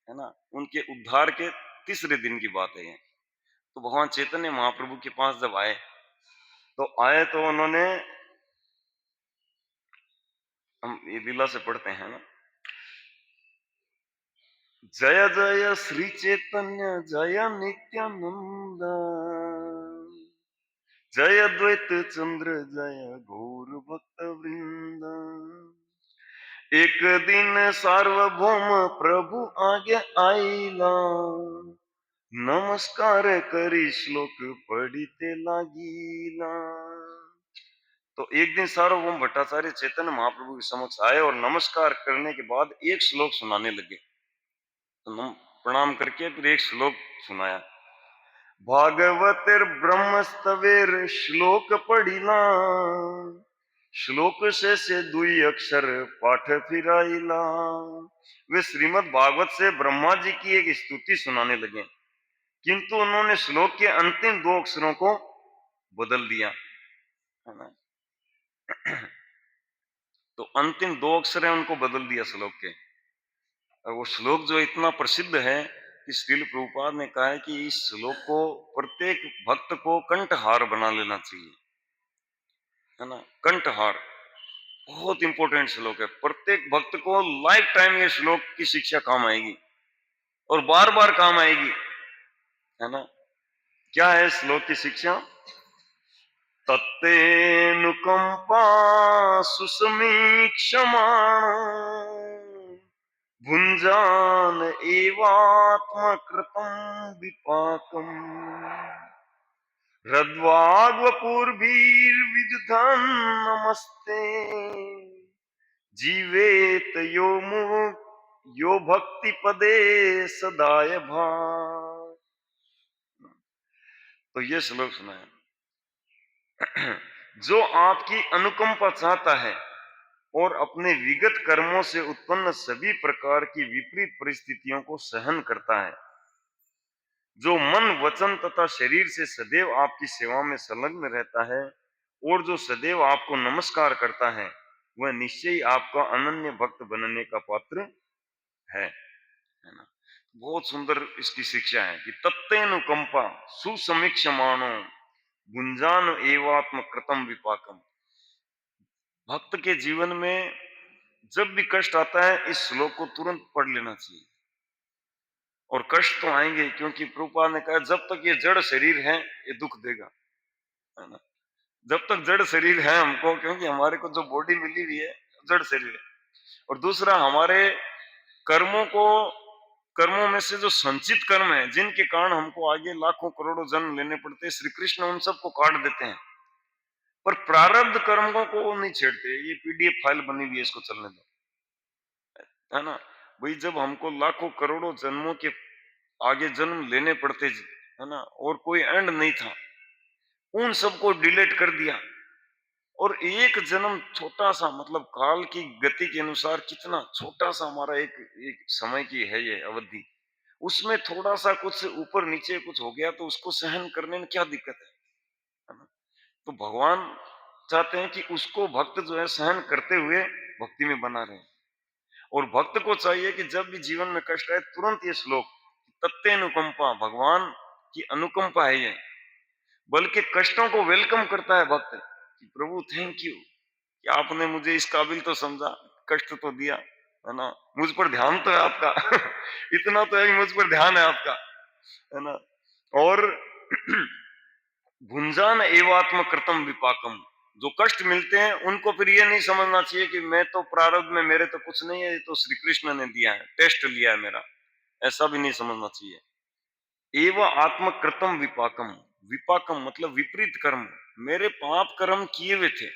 है ना, उनके उद्धार के तीसरे दिन की बात है ये। तो भगवान चैतन्य महाप्रभु के पास जब आए, तो उन्होंने, हम ये लीला से पढ़ते हैं ना, जय जय श्री चैतन्य जय नित्यानंद, जय द्वैत चंद्र जय गौर भक्त वृंद, एक दिन सार्वभौम प्रभु आगे आईला, नमस्कार करी श्लोक पढ़िते लागीला। तो एक दिन सार्वभौम भट्टाचार्य चैतन्य महाप्रभु के समक्ष आए और नमस्कार करने के बाद एक श्लोक सुनाने लगे। तो प्रणाम करके फिर एक श्लोक सुनाया, भागवतेर ब्रह्मस्तवेर श्लोक पढ़िला, श्लोक से दुई अक्षर पाठ फिराइला। वे श्रीमद् भागवत से ब्रह्मा जी की एक स्तुति सुनाने लगे, किंतु उन्होंने श्लोक के अंतिम 2 अक्षरों को बदल दिया, है ना। तो अंतिम 2 अक्षर है उनको बदल दिया श्लोक के। और वो श्लोक जो इतना प्रसिद्ध है कि श्रील प्रभुपाद ने कहा है कि इस श्लोक को प्रत्येक भक्त को कंठहार बना लेना चाहिए, है ना। कंठहार बहुत इंपॉर्टेंट श्लोक है, प्रत्येक भक्त को लाइफ टाइम ये श्लोक की शिक्षा काम आएगी और बार बार काम आएगी, है ना। क्या है श्लोक की शिक्षा, तत्तेनुकंपा सुसमीक्षमाण भुञ्जान एवात्मकृतं विपाकम् हृद्वाग्वपुर्भिर्विदधन् नमस्ते जीवेत यो भक्ति पदे सदाय भाग। तो ये श्लोक सुना है। जो आपकी अनुकंपा चाहता है और अपने विगत कर्मों से उत्पन्न सभी प्रकार की विपरीत परिस्थितियों को सहन करता है, जो मन वचन तथा शरीर से सदैव आपकी सेवा में संलग्न रहता है और जो सदैव आपको नमस्कार करता है, वह निश्चय ही आपका अनन्य भक्त बनने का पात्र है ना। बहुत सुंदर इसकी शिक्षा है कि तत्तेनुकंपा सुसमीक्षमाणो गुंजान एवात्म कृतम विपाकम। भक्त के जीवन में जब भी कष्ट आता है, इस श्लोक को तुरंत पढ़ लेना चाहिए। और कष्ट तो आएंगे, क्योंकि प्रभुपाद ने कहा जब तक ये जड़ शरीर है ये दुख देगा, है ना। जब तक जड़ शरीर है हमको, क्योंकि हमारे को जो बॉडी मिली हुई है जड़ शरीर है। और दूसरा, हमारे कर्मों में से जो संचित कर्म है, जिनके कारण हमको आगे लाखों करोड़ों जन्म लेने पड़ते हैं, श्री कृष्ण उन सबको काट देते हैं। पर प्रारब्ध कर्मों को वो नहीं छेड़ते। ये पीडीएफ फाइल बनी हुई है, इसको चलने दो, है ना। भाई जब हमको लाखों करोड़ों जन्मों के आगे जन्म लेने पड़ते, है ना, और कोई एंड नहीं था, उन सबको डिलीट कर दिया। और एक जन्म छोटा सा, मतलब काल की गति के अनुसार कितना छोटा सा हमारा एक एक समय की है ये अवधि, उसमें थोड़ा सा कुछ ऊपर नीचे कुछ हो गया तो उसको सहन करने में क्या दिक्कत है ना। तो भगवान चाहते हैं कि उसको भक्त जो है सहन करते हुए भक्ति में बना रहे। और भक्त को चाहिए कि जब भी जीवन में कष्ट आए, तुरंत ये श्लोक, तत्ते अनुकंपा, भगवान की अनुकंपा है ये, बल्कि कष्टों को वेलकम करता है भक्त कि प्रभु थैंक यू कि आपने मुझे इस काबिल तो समझा, कष्ट तो दिया, है ना, मुझ पर ध्यान तो है आपका। इतना तो है कि मुझ पर ध्यान है आपका, है ना। और भुंजान एवात्म कृतम विपाकम, जो कष्ट मिलते हैं उनको फिर ये नहीं समझना चाहिए कि मैं तो प्रारब्ध में, मेरे तो कुछ नहीं है, ये तो श्री कृष्ण ने दिया है, टेस्ट लिया है मेरा, ऐसा भी नहीं समझना चाहिए। एवं आत्मकृतम विपाकम, विपाकम मतलब विपरीत कर्म, मेरे पाप कर्म किए हुए थे,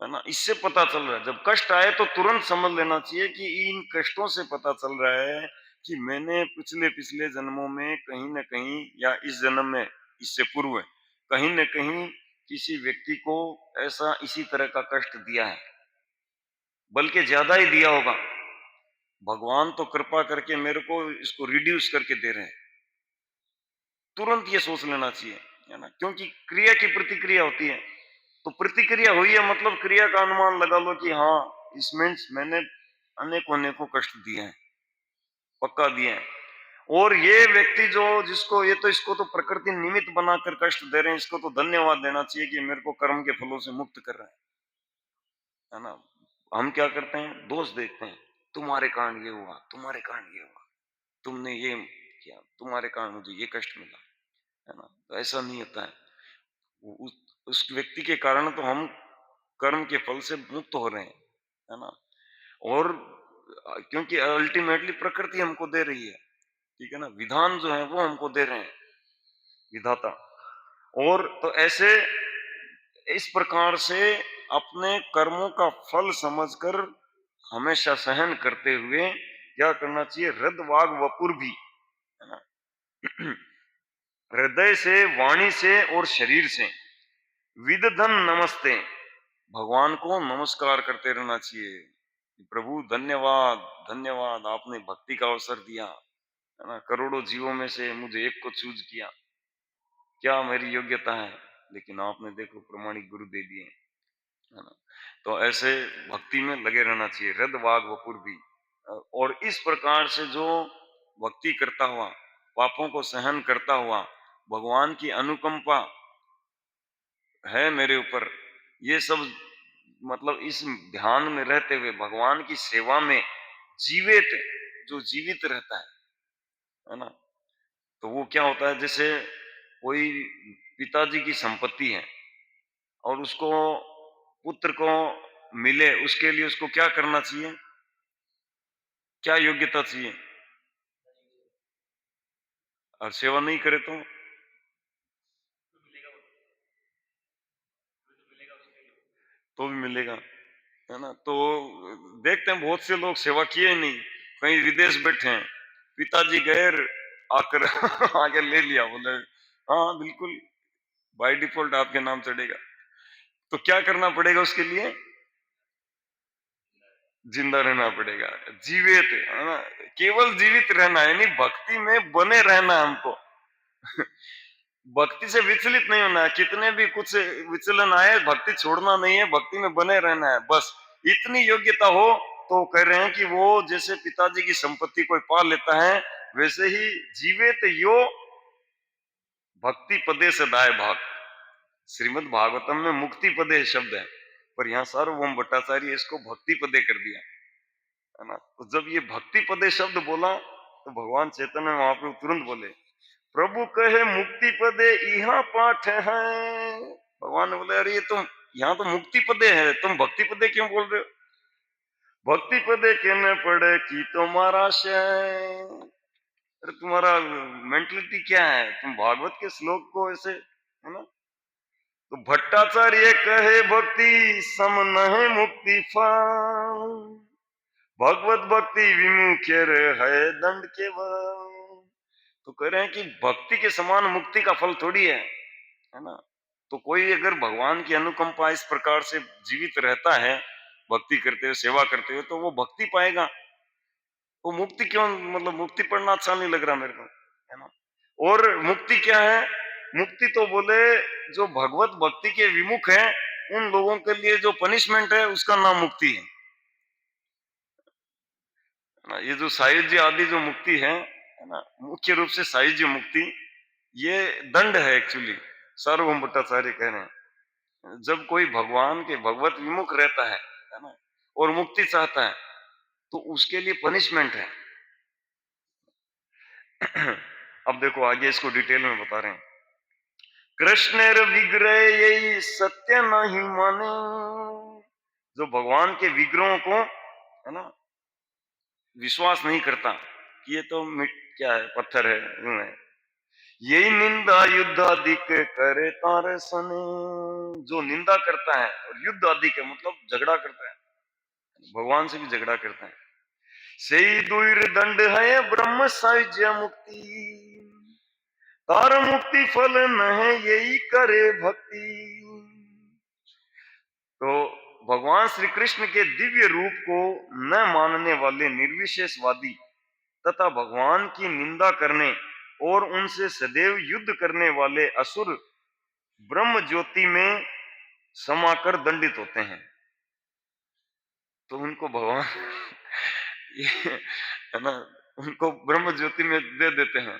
है ना, इससे पता चल रहा है। जब कष्ट आए तो तुरंत समझ लेना चाहिए कि इन कष्टों से पता चल रहा है कि मैंने पिछले पिछले जन्मों में कहीं ना कहीं, या इस जन्म में इससे पूर्व कहीं ना कहीं किसी व्यक्ति को ऐसा इसी तरह का कष्ट दिया है, बल्कि ज्यादा ही दिया होगा। भगवान तो कृपा करके मेरे को इसको रिड्यूस करके दे रहे हैं, तुरंत ये सोच लेना चाहिए, है ना। क्योंकि क्रिया की प्रतिक्रिया होती है, तो प्रतिक्रिया हुई है मतलब क्रिया का अनुमान लगा लो कि हाँ, इसमें मैंने अनेकों अनेकों कष्ट दिए हैं, पक्का दिए हैं। और ये व्यक्ति जो, जिसको ये तो, इसको तो प्रकृति निमित्त बनाकर कष्ट दे रहे हैं, इसको तो धन्यवाद देना चाहिए कि मेरे को कर्म के फलों से मुक्त कर रहा है ना। हम क्या करते हैं, दोष देखते हैं, तुम्हारे कारण ये हुआ, तुम्हारे कारण ये हुआ, तुमने ये किया, तुम्हारे कारण मुझे ये कष्ट मिला, है ना। तो ऐसा नहीं होता है। उस व्यक्ति के कारण तो हम कर्म के फल से मुक्त हो रहे हैं, है ना। और क्योंकि अल्टीमेटली प्रकृति हमको दे रही है, ठीक है ना, विधान जो है वो हमको दे रहे हैं, विधाता। और तो ऐसे इस प्रकार से अपने कर्मों का फल समझकर हमेशा सहन करते हुए क्या करना चाहिए, हृद वाग वपुर भी, है ना। हृदय से, वाणी से और शरीर से विदधन नमस्ते, भगवान को नमस्कार करते रहना चाहिए। प्रभु धन्यवाद, धन्यवाद, आपने भक्ति का अवसर दिया, है ना, करोड़ों जीवों में से मुझे एक को चूज किया, क्या मेरी योग्यता है, लेकिन आपने देखो प्रमाणिक गुरु दे दिए, है ना। तो ऐसे भक्ति में लगे रहना चाहिए, हृद वाग वपुर भी। और इस प्रकार से जो भक्ति करता हुआ, पापों को सहन करता हुआ, भगवान की अनुकंपा है मेरे ऊपर, ये सब मतलब इस ध्यान में रहते हुए भगवान की सेवा में जीवित, जो जीवित रहता है ना। तो वो क्या होता है, जैसे कोई पिताजी की संपत्ति है और उसको पुत्र को मिले, उसके लिए उसको क्या करना चाहिए, क्या योग्यता चाहिए? और सेवा नहीं करे तो भी मिलेगा, है ना? तो देखते हैं बहुत से लोग सेवा किए ही नहीं, कहीं विदेश बैठे हैं, पिताजी गए आकर आके ले लिया, बोले हाँ बिल्कुल बाय डिफॉल्ट आपके नाम चढ़ेगा। तो क्या करना पड़ेगा उसके लिए? जिंदा रहना पड़ेगा, जीवित, है ना? केवल जीवित रहना है, नहीं भक्ति में बने रहना है हमको। भक्ति से विचलित नहीं होना है, कितने भी कुछ विचलन आए भक्ति छोड़ना नहीं है, भक्ति में बने रहना है बस। इतनी योग्यता हो तो कह रहे हैं कि वो जैसे पिताजी की संपत्ति कोई पा लेता है, वैसे ही जीवित यो भक्ति पदे से दाय भाग। श्रीमद् भागवतम में मुक्ति पदे शब्द है, पर यहाँ सार्वभौम भट्टाचार्य इसको भक्ति पदे कर दिया, है ना? तो जब ये भक्ति पदे शब्द बोला तो भगवान चैतन्य वहां पे तुरंत बोले, प्रभु कहे मुक्ति पदे यहाँ पाठ है। भगवान ने बोले अरे ये तुम यहाँ तो मुक्ति पदे है, तुम भक्ति पदे क्यों बोल रहे हो? भक्ति पदे कहने पड़े कि तुम्हारा शय, अरे तुम्हारा मेंटलिटी क्या है, तुम भागवत के श्लोक को ऐसे, है ना? तो भट्टाचार्य कहे भक्ति सम नहे मुक्ति फल, भगवत भक्ति विमुख्य है दंड केवल। तो कह रहे हैं कि भक्ति के समान मुक्ति का फल थोड़ी है ना? तो कोई अगर भगवान की अनुकंपा इस प्रकार से जीवित रहता है, भक्ति करते हुए सेवा करते हुए, तो वो भक्ति पाएगा। वो मुक्ति क्यों, मतलब मुक्ति पढ़ना अच्छा नहीं लग रहा मेरे को, है ना? और मुक्ति क्या है? मुक्ति तो बोले जो भगवत भक्ति के विमुख है उन लोगों के लिए जो पनिशमेंट है उसका नाम मुक्ति है ना? ये जो सायुज्य आदि जो मुक्ति है ना, मुख्य रूप से सायुज्य मुक्ति ये दंड है एक्चुअली। सार्वभौम भट्टाचार्य कह रहे हैं जब कोई भगवान के भगवत विमुख रहता है ना, और मुक्ति चाहता है तो उसके लिए पनिशमेंट है। अब देखो आगे इसको डिटेल में बता रहे हैं। कृष्ण विग्रह यही सत्य नहीं माने, जो भगवान के विग्रहों को, है ना, विश्वास नहीं करता कि ये तो क्या है, पत्थर है, यूं है, यही निंदा युद्ध अधिक करे तारे सने, जो निंदा करता है और युद्ध अधिक है मतलब झगड़ा करता है, भगवान से भी झगड़ा करता है, सही दुईर दंड है ब्रह्म सायुज्य मुक्ति, तार मुक्ति फल न है यही करे भक्ति। तो भगवान श्री कृष्ण के दिव्य रूप को न मानने वाले निर्विशेषवादी तथा भगवान की निंदा करने और उनसे सदैव युद्ध करने वाले असुर ब्रह्म ज्योति में समाकर दंडित होते हैं। तो उनको भगवान ये, है ना, उनको ब्रह्म ज्योति में दे देते हैं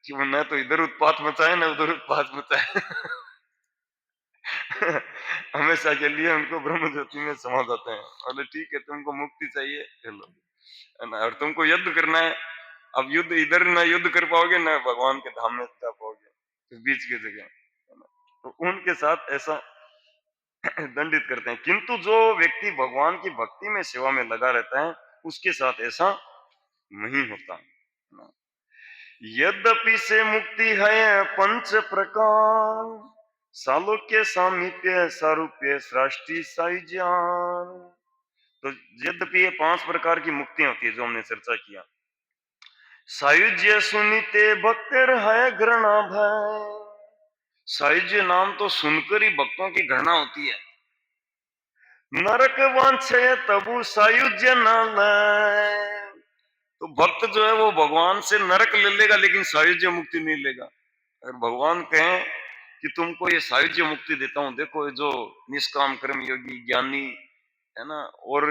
कि वो न तो इधर उत्पात मचाए न उधर उत्पात मचाए। हमेशा के लिए उनको ब्रह्म ज्योति में समा जाते हैं। बोले ठीक है तुमको मुक्ति चाहिए, चलो, है ना, और तुमको युद्ध करना है, अब युद्ध इधर ना युद्ध कर पाओगे ना भगवान के धाम में जा पाओगे, तो बीच की जगह, है ना? तो उनके साथ ऐसा दंडित करते हैं। किंतु जो व्यक्ति भगवान की भक्ति में सेवा में लगा रहता है उसके साथ ऐसा नहीं होता, है ना? यद्यपि से मुक्ति है पंच प्रकार, सालोक्य सामीप्य सारूप्य सृष्टि सायुज्यान। तो यद्यपि ये 5 प्रकार की मुक्तियां होती है जो हमने चर्चा किया। सायुज्य सुनिते भक्तर है घृणा भय, सायुज्य नाम तो सुनकर ही भक्तों की घृणा होती है। नरक वांछे तबु सायुज्य न लय, तो भक्त जो है वो भगवान से नरक ले लेगा लेकिन सायुज्य मुक्ति नहीं लेगा। अगर भगवान कहें कि तुमको ये सायुज्य मुक्ति देता हूं, देखो ये जो निष्काम कर्म योगी ज्ञानी, है ना, और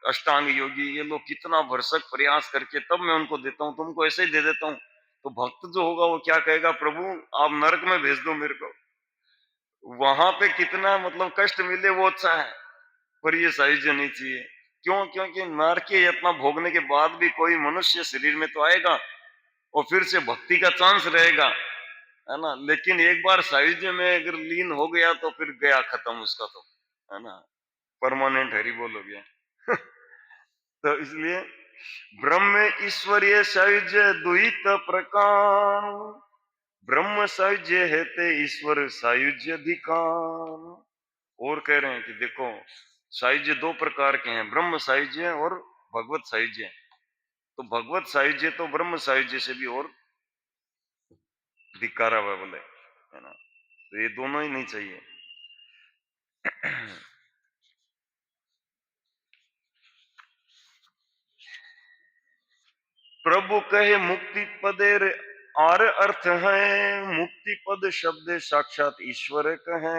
अष्टांग योगी, ये लोग कितना भरसक प्रयास करके तब मैं उनको देता हूँ, तुमको ऐसे ही दे देता हूँ। तो भक्त जो होगा वो क्या कहेगा, प्रभु आप नरक में भेज दो मेरे को, वहां पे कितना मतलब कष्ट मिले वो अच्छा है, पर ये सायुज्य नहीं चाहिए। क्यों? क्योंकि नरक के यातना भोगने के बाद भी कोई मनुष्य शरीर में तो आएगा और फिर से भक्ति का चांस रहेगा, है ना, लेकिन एक बार सायुज्य में अगर लीन हो गया तो फिर गया खत्म उसका, तो है ना, परमानेंट हरि बोल हो गया। तो इसलिए ब्रह्म ईश्वरीय सायुज्य दुहित प्रकार, ब्रह्म सायुज्य है ते ईश्वर सायुज्य अधिकार। और कह रहे हैं कि देखो सायुज्य दो प्रकार के हैं, ब्रह्म सायुज्य और भगवत सायुज्य। तो भगवत सायुज्य तो ब्रह्म सायुज्य से भी और धिक्कारा हुआ बोले, है ना। तो ये दोनों ही नहीं चाहिए। प्रभु कहे मुक्ति पदेर आर अर्थ है, मुक्ति पद शब्द साक्षात ईश्वर कहे।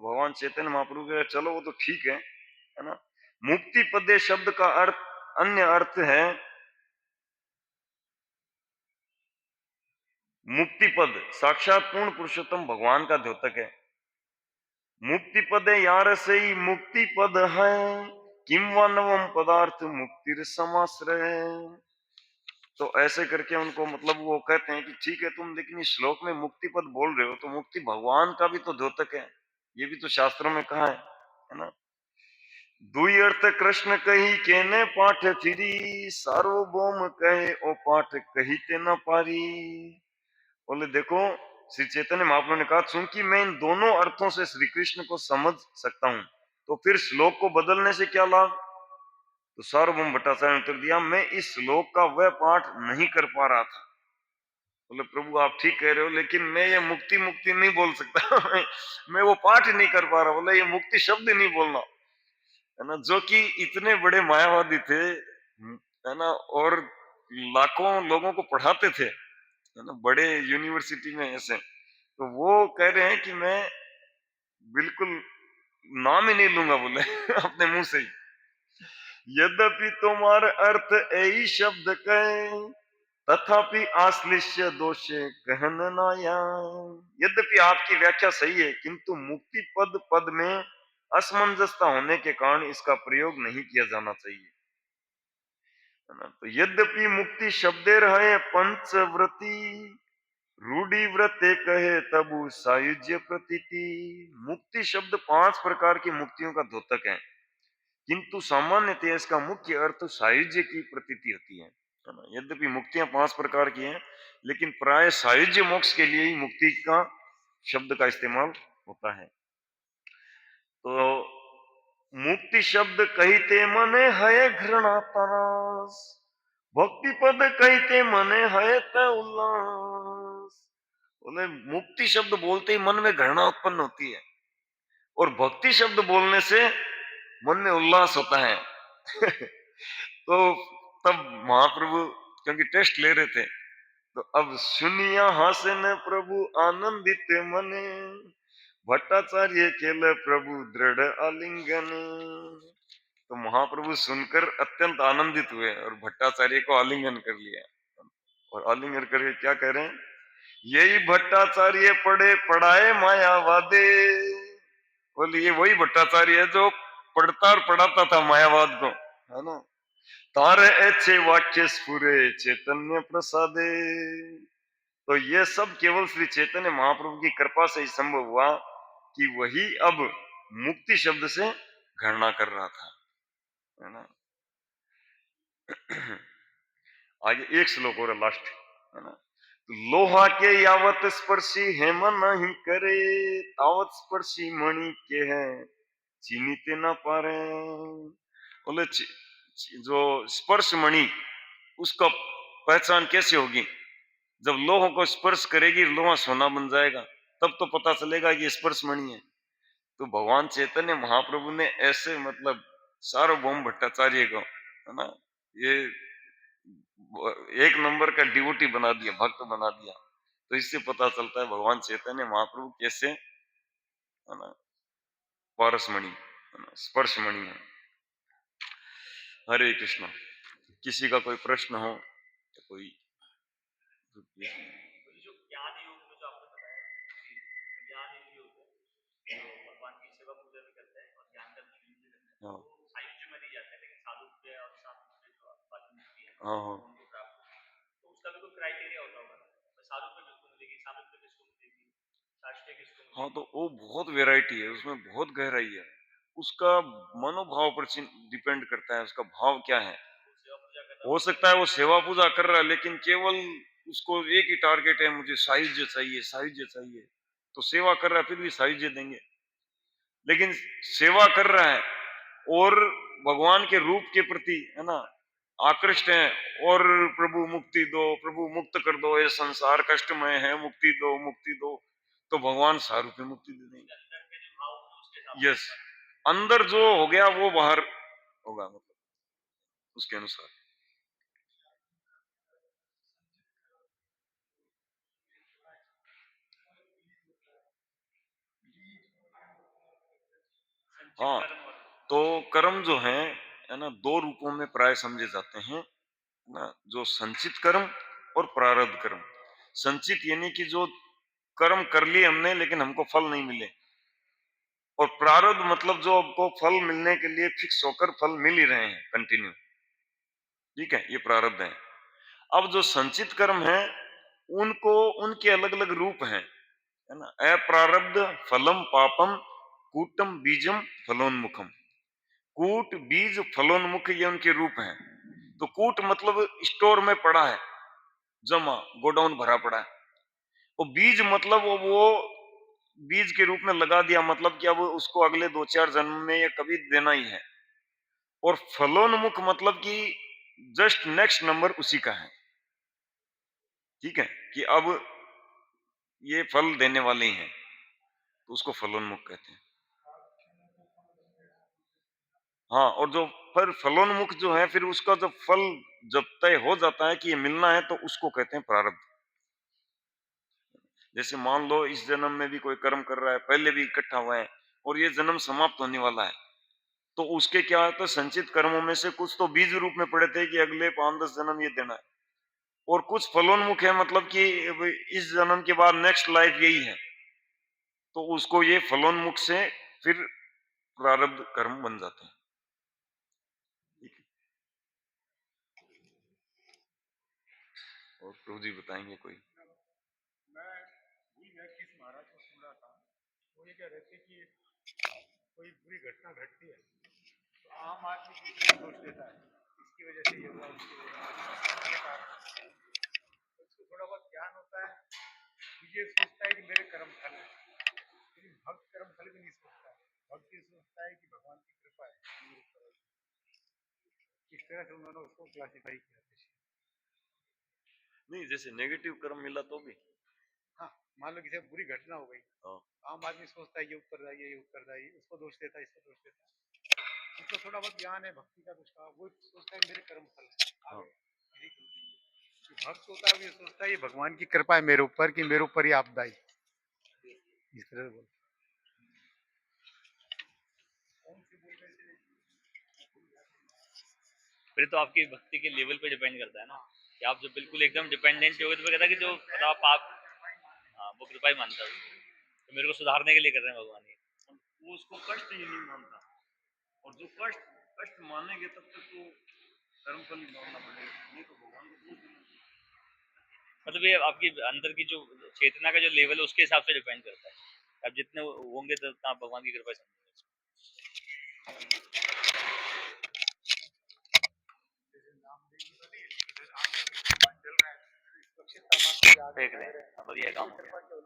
भगवान चैतन्य महाप्रभु कहे चलो वो तो ठीक है ना। मुक्ति पदे शब्द का अर्थ अन्य अर्थ है मुक्ति पद साक्षात पूर्ण पुरुषोत्तम भगवान का द्योतक है। मुक्ति पदे यार से ही मुक्ति पद है, किम व नवम पदार्थ मुक्तिर समाश्रय। तो ऐसे करके उनको मतलब वो कहते हैं कि ठीक है तुम लेकिन इस श्लोक में मुक्ति पद बोल रहे हो तो मुक्ति भगवान का भी तो द्योतक है, ये भी तो शास्त्रों में कहा है ना। दुई अर्थ कृष्ण कही केने पाठ फिरी, सार्वभौम कहे ओ पाठ कही ते न पारी। बोले देखो श्री चैतन्य महाप्रभु ने कहा चूंकि मैं इन दोनों अर्थों से श्री कृष्ण को समझ सकता हूं तो फिर श्लोक को बदलने से क्या लाभ। तो सार्वभौम भट्टाचार्य ने उत्तर दिया मैं इस श्लोक का वह पाठ नहीं कर पा रहा था। बोले प्रभु आप ठीक कह रहे हो लेकिन मैं ये मुक्ति मुक्ति नहीं बोल सकता मैं वो पाठ नहीं कर पा रहा। बोले ये मुक्ति शब्द नहीं बोलना, है ना, जो कि इतने बड़े मायावादी थे, है ना, और लाखों लोगों को पढ़ाते थे, है ना, बड़े यूनिवर्सिटी में ऐसे। तो वो कह रहे हैं कि मैं बिल्कुल नाम ही नहीं लूंगा बोले अपने मुंह से ही। यद्यपि तुम्हार अर्थ यही शब्द कहे, तथापि आश्लिष्य दोषे कहन नाया। यद्यपि आपकी व्याख्या सही है किंतु मुक्ति पद पद में असमंजसता होने के कारण इसका प्रयोग नहीं किया जाना चाहिए, है ना। तो यद्यपि मुक्ति शब्दे रहे पंचव्रती, रूढ़ी व्रते कहे तबु सायुज्य प्रतीति। मुक्ति शब्द 5 प्रकार की मुक्तियों का द्योतक है किंतु सामान्यतः इसका मुख्य अर्थ सायुज्य की प्रतीति होती है ना। यद्यपि मुक्तियां 5 प्रकार की हैं लेकिन प्राय सायुज्य मोक्ष के लिए ही मुक्ति का शब्द का इस्तेमाल होता है। तो मुक्ति शब्द कहते मने है घृणा तरास, भक्ति पद कहते मने है त उल्लास। बोले मुक्ति शब्द बोलते ही मन में घृणा उत्पन्न होती है और भक्ति शब्द बोलने से मन में उल्लास होता है तो तब महाप्रभु क्योंकि टेस्ट ले रहे थे तो अब सुनिया हासन प्रभु आनंदित मने, भट्टाचार्य केल प्रभु दृढ़ आलिंगन। तो महाप्रभु सुनकर अत्यंत आनंदित हुए और भट्टाचार्य को आलिंगन कर लिया। और आलिंगन करके क्या कह रहे हैं, यही भट्टाचार्य पढ़े पढ़ाए मायावादे। बोले ये वही भट्टाचार्य है जो पढ़ता और पढ़ाता था मायावाद को, है ना। तारे ऐसे वाक्य स्फुरे चैतन्य प्रसादे। तो ये सब केवल श्री चैतन्य महाप्रभु की कृपा से ही संभव हुआ कि वही अब मुक्ति शब्द से गणना कर रहा था, है ना। आगे एक श्लोक और लास्ट, है ना। लोहा के यावत स्पर्शी हेम नहीं करे, तावत स्पर्शी मणि के है चीनीते ना पारे। बोले जो स्पर्श मणि उसका पहचान कैसे होगी, जब लोह को स्पर्श करेगी लोहा सोना बन जाएगा तब तो पता चलेगा कि स्पर्श मणि है। तो भगवान चैतन्य महाप्रभु ने ऐसे मतलब सार्वभौम भट्टाचार्य को, है ना, ये एक नंबर का डिवोटी बना दिया, भक्त बना दिया। तो इससे पता चलता है भगवान चैतन्य महाप्रभु कैसे, है ना, पारसमणि, है ना, स्पर्शमणि है। हरे कृष्ण। किसी का कोई प्रश्न हो तो कोई जो ज्ञान योग में जो आपने बताया कि ज्ञान योग है जो भगवान की सेवा पूजा भी करते हैं और ज्ञान का भी करते हैं, हाँ, तो साहित्य में नहीं जाते हैं लेकिन साधुत्व और साधुत्व जो बाकी मुक्ति है, हाँ हाँ, उनको प्राप्त, तो उसका भी कोई क्राइटेरिया होता होगा ना, साधुत्व किसको मिलेगी, साधुत्व किसको मिलेगी, शास्त्रीय किसको मिलेगी। हाँ तो वो बहुत वेराइटी है उसमें, बहुत गहराई है, उसका मनोभाव पर डिपेंड करता है, उसका भाव क्या है। हो सकता है वो सेवा पूजा कर रहा है, लेकिन केवल उसको एक ही टारगेट है, मुझे साहित्य चाहिए, साहित्य चाहिए। तो सेवा कर रहा है, फिर भी साहित्य देंगे। लेकिन सेवा कर रहा है और भगवान के रूप के प्रति, है ना, आकृष्ट है, और प्रभु मुक्ति दो, प्रभु मुक्त कर दो, ये संसार कष्टमय है, मुक्ति दो, मुक्ति दो, तो भगवान सारूप में मुक्ति दे देंगे। यस, अंदर जो हो गया वो बाहर होगा, मतलब उसके अनुसार। हाँ, तो कर्म जो है ना, दो रूपों में प्राय समझे जाते हैं ना, जो संचित कर्म और प्रारब्ध कर्म। संचित यानी कि जो कर्म कर लिए हमने लेकिन हमको फल नहीं मिले, और प्रारब्ध मतलब जो आपको फल मिलने के लिए फिक्स होकर फल मिल ही रहे हैं कंटिन्यू। ठीक है, ये प्रारब्ध है। अब जो संचित कर्म है, उनको उनके अलग अलग रूप हैं, है ना। अप्रारब्ध फलम पापम कूटम बीजम फलोन्मुखम। कूट बीज फलोन्मुख ये उनके रूप हैं। तो कूट मतलब स्टोर में पड़ा है, जमा, गोडाउन भरा पड़ा है। और बीज मतलब वो बीज के रूप में लगा दिया, मतलब कि अब उसको अगले दो चार जन्म में या कभी देना ही है। और फलोन्मुख मतलब कि जस्ट नेक्स्ट नंबर उसी का है। ठीक है, कि अब ये फल देने वाले ही हैं, तो उसको फलोन्मुख कहते हैं। हाँ, और जो फिर फलोन्मुख जो है, फिर उसका जब फल जब तय हो जाता है कि ये मिलना है, तो उसको कहते हैं प्रारब्ध। जैसे मान लो इस जन्म में भी कोई कर्म कर रहा है, पहले भी इकट्ठा हुआ है, और ये जन्म समाप्त होने वाला है, तो उसके क्या है, तो संचित कर्मों में से कुछ तो बीज रूप में पड़े थे कि अगले 5-10 जन्म ये देना है, और कुछ फलोन्मुख है, मतलब कि इस जन्म के बाद नेक्स्ट लाइफ यही है, तो उसको ये फलोन्मुख से फिर प्रारब्ध कर्म बन जाते हैं। ठीक है, और प्रभु जी बताएंगे कोई। मैं भूल गया किस महाराज को सुन रहा था। वो ये कह रहे थे कि कोई बुरी घटना घटती है तो आम आदमी दूसरे को दोष देता है, इसकी वजह से ये हुआ, उसकी वजह से ये कारण। तो उसको थोड़ा बहुत ज्ञान होता है, ये सोचता है कि मेरे कर्म फल है, लेकिन भक्त कर्म फल भी नहीं सोचता है। भक्त ये सोचता है कि भगवान की कृपा है मेरे ऊपर। इस तरह से उन्होंने उसको क्लासिफाई किया था। नहीं, जैसे नेगेटिव कर्म मिला तो भी। हाँ, मान लो किसी बुरी घटना हो गई, हाँ, आम आदमी सोचता है ये उत्तरदायी है, ये उत्तरदायी, उसको दोष देता है, इसको दोष देता है। जिसको थोड़ा बहुत ज्ञान है भक्ति का, उसका वो सोचता है मेरे कर्म फल है हाँ। आगे। यही गलती है। जो भक्त होता है वो ये सोचता है ये भगवान की कृपा है मेरे ऊपर, कि मेरे ऊपर ही आपदा आई, इस तरह से बोलते फिर तो आपकी भक्ति के लेवल पे डिपेंड करता है ना, कि आप जब बिल्कुल एकदम डिपेंडेंट हो गए, तो वो कहता है कि जो मतलब आप, हाँ, वो कृपा ही मानता है उसको, तो मेरे को सुधारने के लिए कर रहे हैं भगवान ये। वो उसको कष्ट ही नहीं मानता, और जो कष्ट कष्ट मानेंगे तब तक तो कर्म फल ही मानना पड़ेगा, नहीं तो भगवान को दोष देना। मतलब ये आपकी अंदर की जो चेतना का जो लेवल है उसके हिसाब से डिपेंड करता है। आप जितने होंगे तो आप भगवान की कृपा समझेंगे। हैं। देख रहे हैं, बढ़िया काम हो गया।